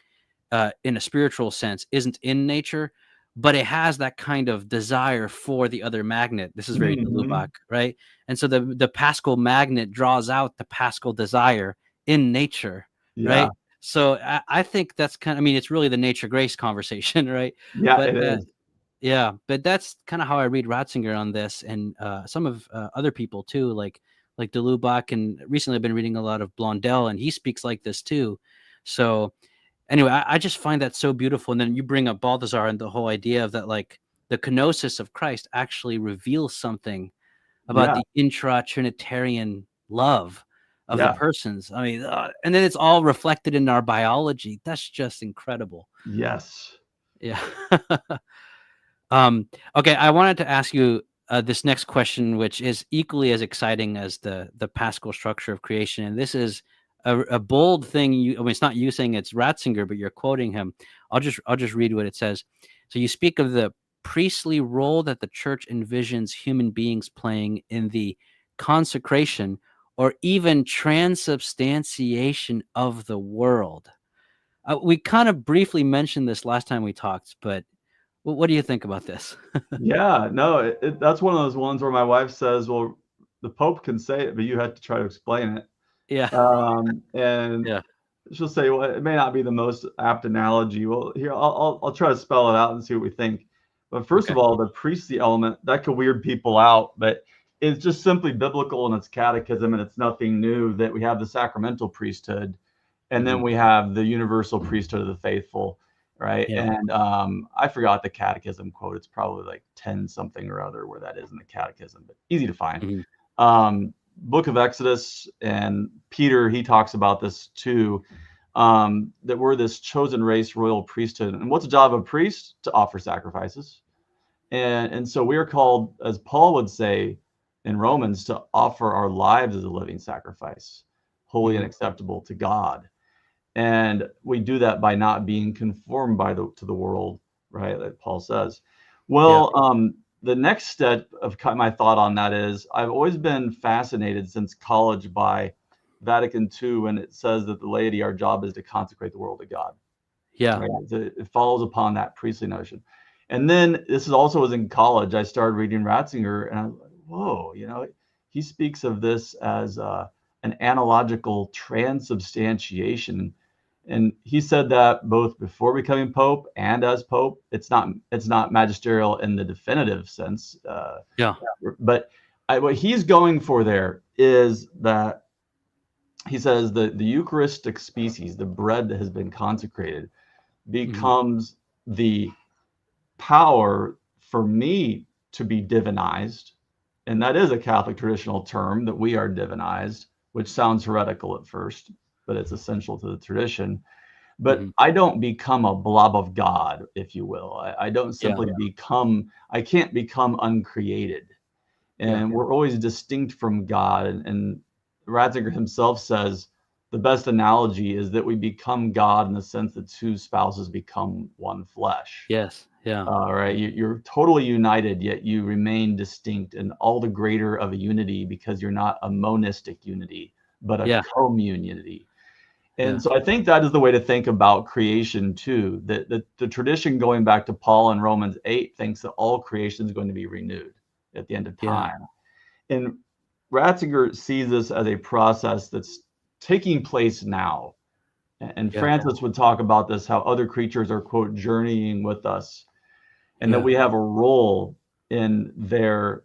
in a spiritual sense isn't in nature, but it has that kind of desire for the other magnet. This is very Hmm. Delubach, right? And so the Paschal magnet draws out the Paschal desire in nature, Yeah. right? So I think that's kind of, I mean, it's really the nature grace conversation, right? Yeah, But it is. yeah, but that's kind of how I read Ratzinger on this, and some of other people too, like Delubach, and recently I've been reading a lot of Blondel, and he speaks like this too. So anyway, I just find that so beautiful. And then you bring up Balthazar and the whole idea of that, like the kenosis of Christ actually reveals something about Yeah. the intra-Trinitarian love of the Yeah. persons. I mean, and then it's all reflected in our biology. That's just incredible. Yes. Yeah. Okay, I wanted to ask you this next question, which is equally as exciting as the Paschal structure of creation. And this is a bold thing. I mean, it's not you saying, it's Ratzinger, but you're quoting him. I'll just read what it says. So you speak of the priestly role that the church envisions human beings playing in the consecration or even transubstantiation of the world. We kind of briefly mentioned this last time we talked, but what do you think about this? Yeah. No, that's one of those ones where my wife says, well, the Pope can say it, but you have to try to explain it. Yeah, And yeah, she'll say, well, it may not be the most apt analogy. Well, here, I'll try to spell it out and see what we think. But first okay, of all, the priestly element, that could weird people out, but it's just simply biblical in its catechism, and it's nothing new that we have the sacramental priesthood, and then mhm, we have the universal priesthood of the faithful, right? yeah, And I forgot the catechism quote. It's probably like 10 something or other where that is in the catechism, but easy to find. mhm, book of Exodus, and Peter, he talks about this too, that we're this chosen race, royal priesthood. And what's the job of a priest? To offer sacrifices. And so we are called, as Paul would say in Romans, to offer our lives as a living sacrifice, holy and acceptable to God. And we do that by not being conformed to the world, right? Like Paul says. Well, the next step of my thought on that is I've always been fascinated since college by Vatican II, when it says that the laity, our job is to consecrate the world to God. Yeah. Right? It follows upon that priestly notion. And then this is also was in college. I started reading Ratzinger, and I was like, whoa, he speaks of this as an analogical transubstantiation. And he said that both before becoming Pope and as Pope. It's not magisterial in the definitive sense. Yeah. But what he's going for there is that he says the Eucharistic species, the bread that has been consecrated, becomes the power for me to be divinized. And that is a Catholic traditional term, that we are divinized, which sounds heretical at first, but it's essential to the tradition. But I don't become a blob of God, if you will. I don't simply become, I can't become uncreated. And we're always distinct from God. And Ratzinger himself says the best analogy is that we become God in the sense that two spouses become one flesh. Yes. Yeah. Right. You're totally united, yet you remain distinct, and all the greater of a unity because you're not a monistic unity, but a commune unity. And so I think that is the way to think about creation too. That the tradition going back to Paul in Romans 8 thinks that all creation is going to be renewed at the end of time. And Ratzinger sees this as a process that's taking place now. And Francis would talk about this, how other creatures are, quote, journeying with us, and that we have a role in their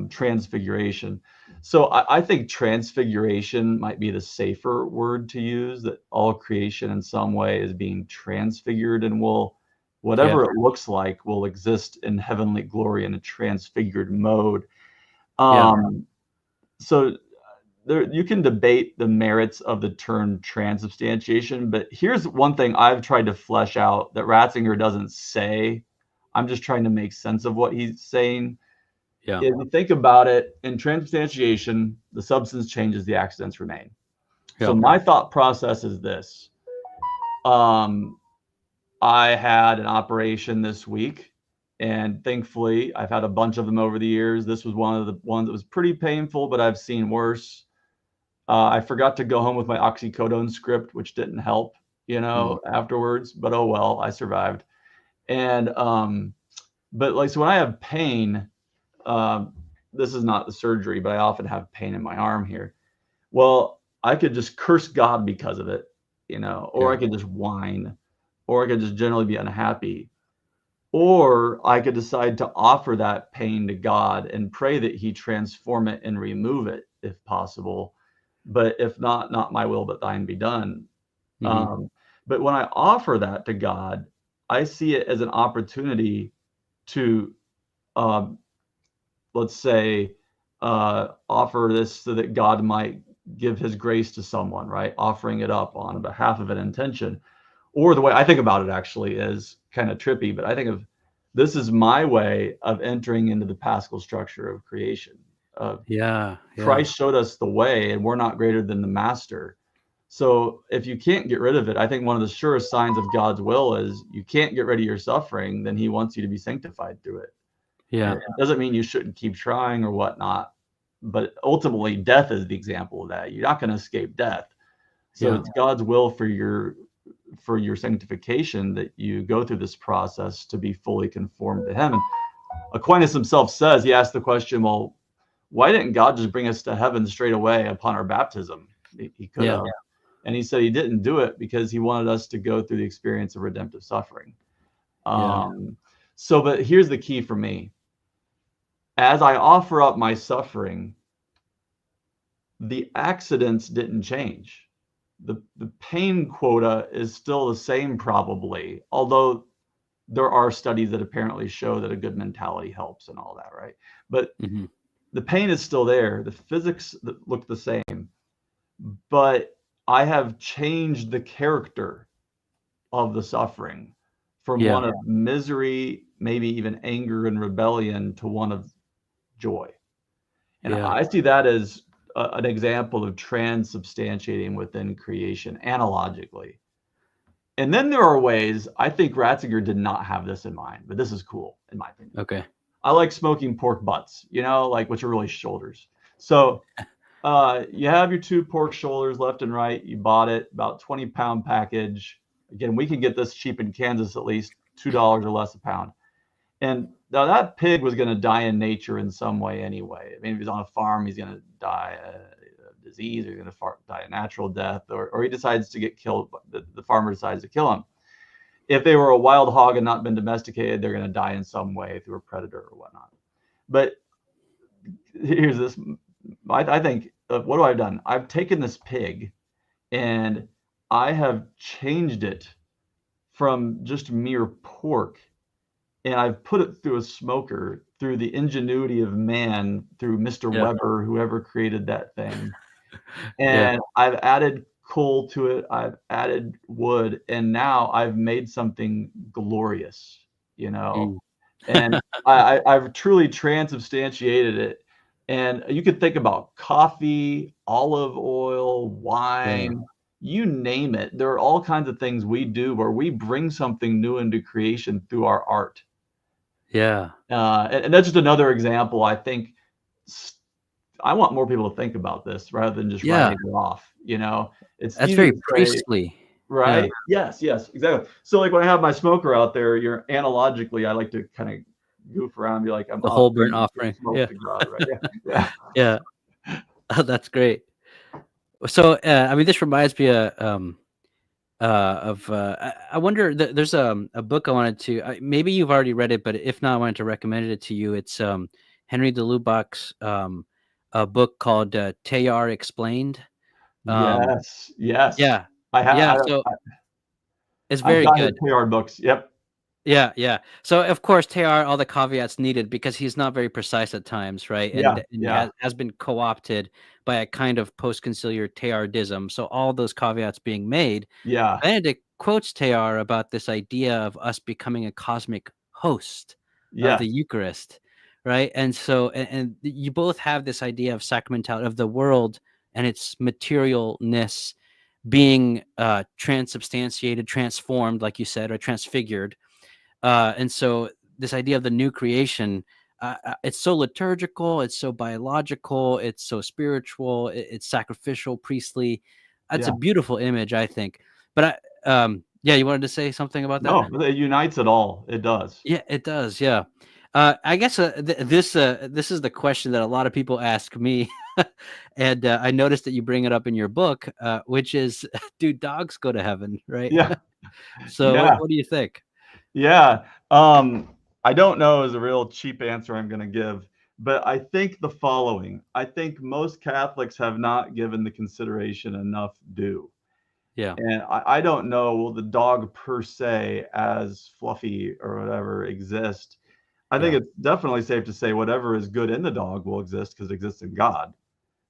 transfiguration. So I think transfiguration might be the safer word to use, that all creation in some way is being transfigured, and whatever it looks like, will exist in heavenly glory in a transfigured mode. So you can debate the merits of the term transubstantiation, but here's one thing I've tried to flesh out that Ratzinger doesn't say. I'm just trying to make sense of what he's saying. If you think about it, in transubstantiation, the substance changes, the accidents remain. So my thought process is this. I had an operation this week, and thankfully I've had a bunch of them over the years. This was one of the ones that was pretty painful, but I've seen worse. I forgot to go home with my oxycodone script, which didn't help, afterwards, but oh well, I survived. And but like, so when I have pain, this is not the surgery, but I often have pain in my arm here. Well, I could just curse God because of it, or I could just whine, or I could just generally be unhappy, or I could decide to offer that pain to God and pray that he transform it and remove it if possible. But if not, not my will, but thine be done. But when I offer that to God, I see it as an opportunity to, let's say, offer this so that God might give his grace to someone, right? Offering it up on behalf of an intention. Or the way I think about it actually is kind of trippy, but I think of this is my way of entering into the Paschal structure of creation. Christ showed us the way, and we're not greater than the master. So if you can't get rid of it, I think one of the surest signs of God's will is you can't get rid of your suffering, then he wants you to be sanctified through it. It doesn't mean you shouldn't keep trying or whatnot, but ultimately death is the example of that. You're not going to escape death. So it's God's will for your sanctification that you go through this process to be fully conformed to him. And Aquinas himself says, he asked the question, well, why didn't God just bring us to heaven straight away upon our baptism? He could have. And he said he didn't do it because he wanted us to go through the experience of redemptive suffering. But here's the key for me. As I offer up my suffering, the accidents didn't change. The pain quota is still the same probably, although there are studies that apparently show that a good mentality helps and all that, right? But The pain is still there. The physics look the same, but I have changed the character of the suffering from Yeah. one of misery, maybe even anger and rebellion, to one of joy. And Yeah. I see that as an example of transubstantiating within creation analogically. And then there are ways, I think Ratzinger did not have this in mind, but this is cool in my opinion. Okay. I like smoking pork butts, like which are really shoulders. So you have your 2 pork shoulders left and right. You bought it, about 20-pound package. Again, we can get this cheap in Kansas, at least $2 or less a pound. And now that pig was going to die in nature in some way anyway. I mean, if he's on a farm, he's going to die of disease, or he's going to die a natural death, or he decides to get killed. The farmer decides to kill him. If they were a wild hog and not been domesticated, they're going to die in some way through a predator or whatnot. But here's this. I think, what have I done? I've taken this pig and I have changed it from just mere pork, and I've put it through a smoker through the ingenuity of man, through Mr. Yeah. Weber, whoever created that thing. Yeah. And I've added coal to it, I've added wood, and now I've made something glorious, Mm. and I've truly transubstantiated it. And you could think about coffee, olive oil, Yeah. wine, you name it. There are all kinds of things we do where we bring something new into creation through our art. Yeah. And that's just another example. I think I want more people to think about this rather than just Yeah. writing it off. It's That's easy very to say, priestly. Yeah. right? Yes, yes, exactly. So like when I have my smoker out there, you're analogically, I like to kind of goof around and be like, I'm The whole burnt offering offering. smoke Yeah. to God, right? Yeah, Yeah. Oh, that's great. So, I mean, this reminds me of I wonder, there's a book I wanted to, maybe you've already read it, but if not, I wanted to recommend it to you. It's Henry de Lubac's a book called Teilhard Explained. yeah. Um, Yes, yes. yeah, I have yeah. So it's I've very got his good. PR books. Yep. Yeah, yeah. So of course, Teilhard, all the caveats needed because he's not very precise at times, right? Yeah, And he yeah, has been co-opted by a kind of post-conciliar Teilhardism. So all those caveats being made, yeah, Benedict quotes Teilhard about this idea of us becoming a cosmic host of the yes, Eucharist, right? And so, and you both have this idea of sacramentality of the world and its materialness being transubstantiated, transformed, like you said, or transfigured. And so, this idea of the new creation, it's so liturgical, it's so biological, it's so spiritual, it's sacrificial, priestly. It's a yeah. beautiful image, I think. But yeah, you wanted to say something about that? No, it unites it all. It does. Yeah, it does. Yeah. I guess this is the question that a lot of people ask me, and I noticed that you bring it up in your book, which is, do dogs go to heaven? Right. Yeah, So, yeah. what do you think? Yeah. I don't know is a real cheap answer I'm going to give, but I think the following. I think most Catholics have not given the consideration enough due. Yeah. And I don't know, will the dog per se, as Fluffy or whatever, exist? I think Yeah. it's definitely safe to say whatever is good in the dog will exist because it exists in God.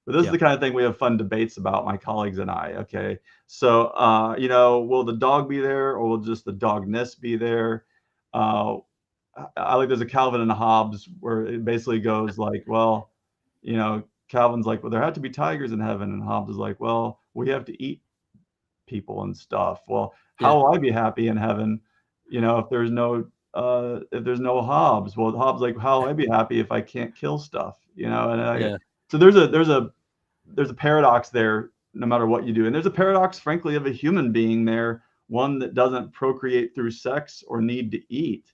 But this is Yeah. the kind of thing we have fun debates about, my colleagues and I. Okay. So, will the dog be there or will just the dogness be there? Uh, I like there's a Calvin and a Hobbes where it basically goes like, well, Calvin's like, well, there have to be tigers in heaven. And Hobbes is like, well, we have to eat people and stuff. Well, Yeah. how will I be happy in heaven? If there's no Hobbes. Well, Hobbes like, how will I be happy if I can't kill stuff? And Yeah. so there's a paradox there no matter what you do. And there's a paradox, frankly, of a human being there, one that doesn't procreate through sex or need to eat.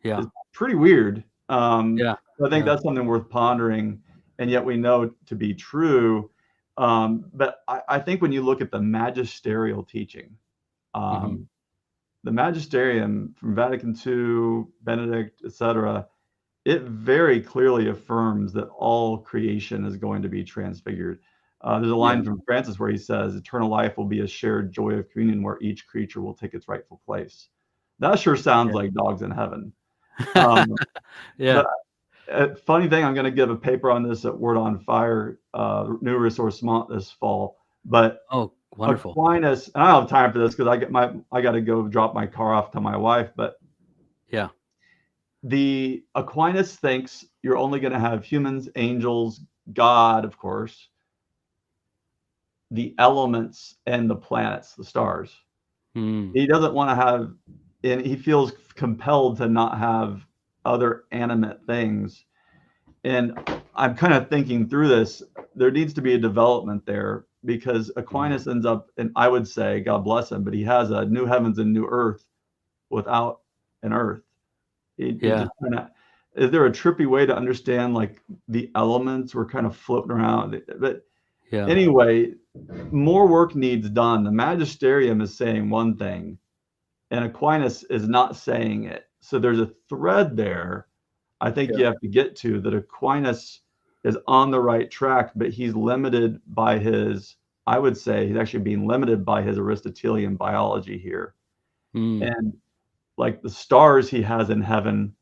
Yeah. It's pretty weird. Yeah. I think Yeah. that's something worth pondering, and yet we know to be true. But I think when you look at the magisterial teaching, Hmm. um, the magisterium from Vatican II, Benedict, etc., it very clearly affirms that all creation is going to be transfigured. There's a Yeah. line from Francis where he says, eternal life will be a shared joy of communion where each creature will take its rightful place. That sure sounds Yeah. like dogs in heaven. Um, Yeah. but funny thing, I'm going to give a paper on this at Word on Fire, new resource month this fall. But Oh, wonderful. Aquinas, and I don't have time for this because I got to go drop my car off to my wife. But Yeah. the Aquinas thinks you're only going to have humans, angels, God, of course, the elements, and the planets, the stars. Mm. He doesn't want to have, and he feels compelled to not have other animate things. And I'm kind of thinking through this. There needs to be a development there because Mm. Aquinas ends up, and I would say, God bless him, but he has a new heavens and new earth without an earth. It Yeah. just kind of, is there a trippy way to understand like the elements were kind of floating around? But Yeah. anyway, more work needs done. The magisterium is saying one thing, and Aquinas is not saying it. So there's a thread there I think Yeah. you have to get to that Aquinas is on the right track, but he's limited by his, I would say he's actually being limited by his Aristotelian biology here. Mm. And like the stars he has in heaven,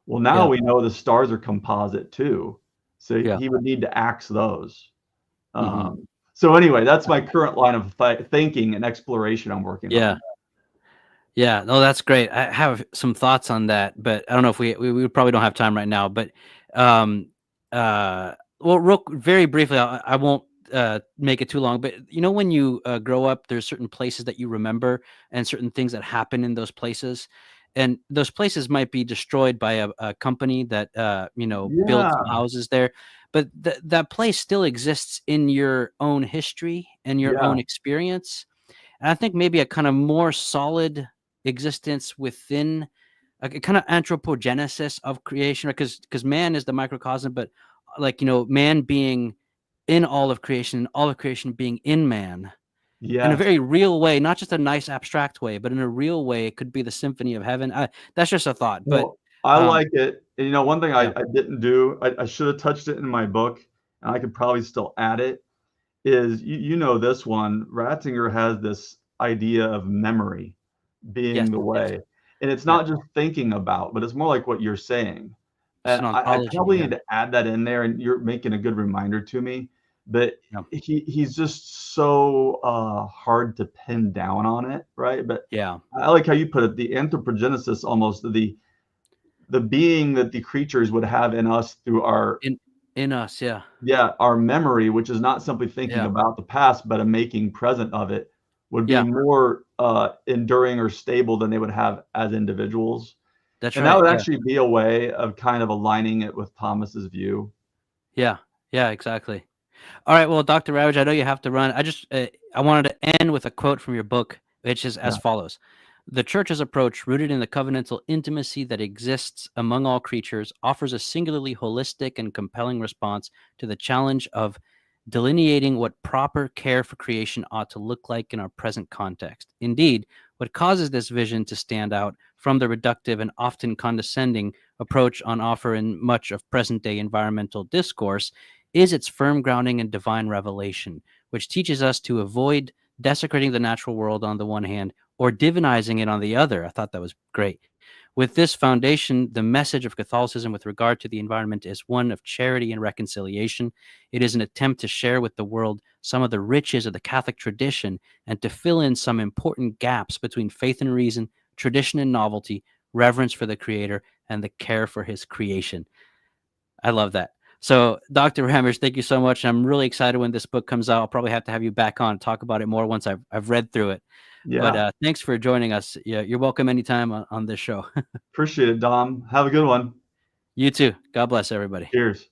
well, now Yeah. we know the stars are composite too. So Yeah. he would need to axe those. Hmm. So anyway, that's my current line of thinking and exploration I'm working Yeah. on. Yeah, no, that's great. I have some thoughts on that, but I don't know if we probably don't have time right now. But um, well, very briefly, I won't make it too long. But when you grow up, there's certain places that you remember and certain things that happen in those places, and those places might be destroyed by a company that builds some Yeah, houses there, but that place still exists in your own history and your yeah, own experience. And I think maybe a kind of more solid existence within a kind of anthropogenesis of creation, because man is the microcosm, but like man being in all of creation, all of creation being in man in a yes. very real way, not just a nice abstract way, but in a real way. It could be the symphony of heaven. That's just a thought, but Well, I um, like it. And, one thing yeah, I didn't do, I should have touched it in my book, and I could probably still add it, is you know this one, Ratzinger has this idea of memory yes, being the yes, way. And it's yeah, not just thinking about, but it's more like what you're saying. it's And an I ontology. probably Yeah, need to add that in there, and you're making a good reminder to me. But yeah, he's just so hard to pin down on it, right? But yeah, I like how you put it, the anthropogenesis, almost the being that the creatures would have in us through our, in us. Yeah, yeah, our memory, which is not simply thinking yeah, about the past but a making present of it, would be yeah. more enduring or stable than they would have as individuals. That's And that right. would Yeah. actually be a way of kind of aligning it with Thomas's view. Yeah. Yeah, exactly. All right. Well, Dr. Ravage, I know you have to run. I wanted to end with a quote from your book, which is as Yeah. follows. The church's approach, rooted in the covenantal intimacy that exists among all creatures, offers a singularly holistic and compelling response to the challenge of delineating what proper care for creation ought to look like in our present context. Indeed, what causes this vision to stand out from the reductive and often condescending approach on offer in much of present day environmental discourse is its firm grounding in divine revelation, which teaches us to avoid desecrating the natural world on the one hand or divinizing it on the other. I thought that was great. With this foundation, the message of Catholicism with regard to the environment is one of charity and reconciliation. It is an attempt to share with the world some of the riches of the Catholic tradition and to fill in some important gaps between faith and reason, tradition and novelty, reverence for the Creator, and the care for His creation. I love that. So, Dr. Ramage, thank you so much. I'm really excited when this book comes out. I'll probably have to have you back on and talk about it more once I've read through it. But Yeah. thanks for joining us. Yeah, you're welcome anytime on this show. Appreciate it, Dom. Have a good one. You too. God bless everybody. Cheers.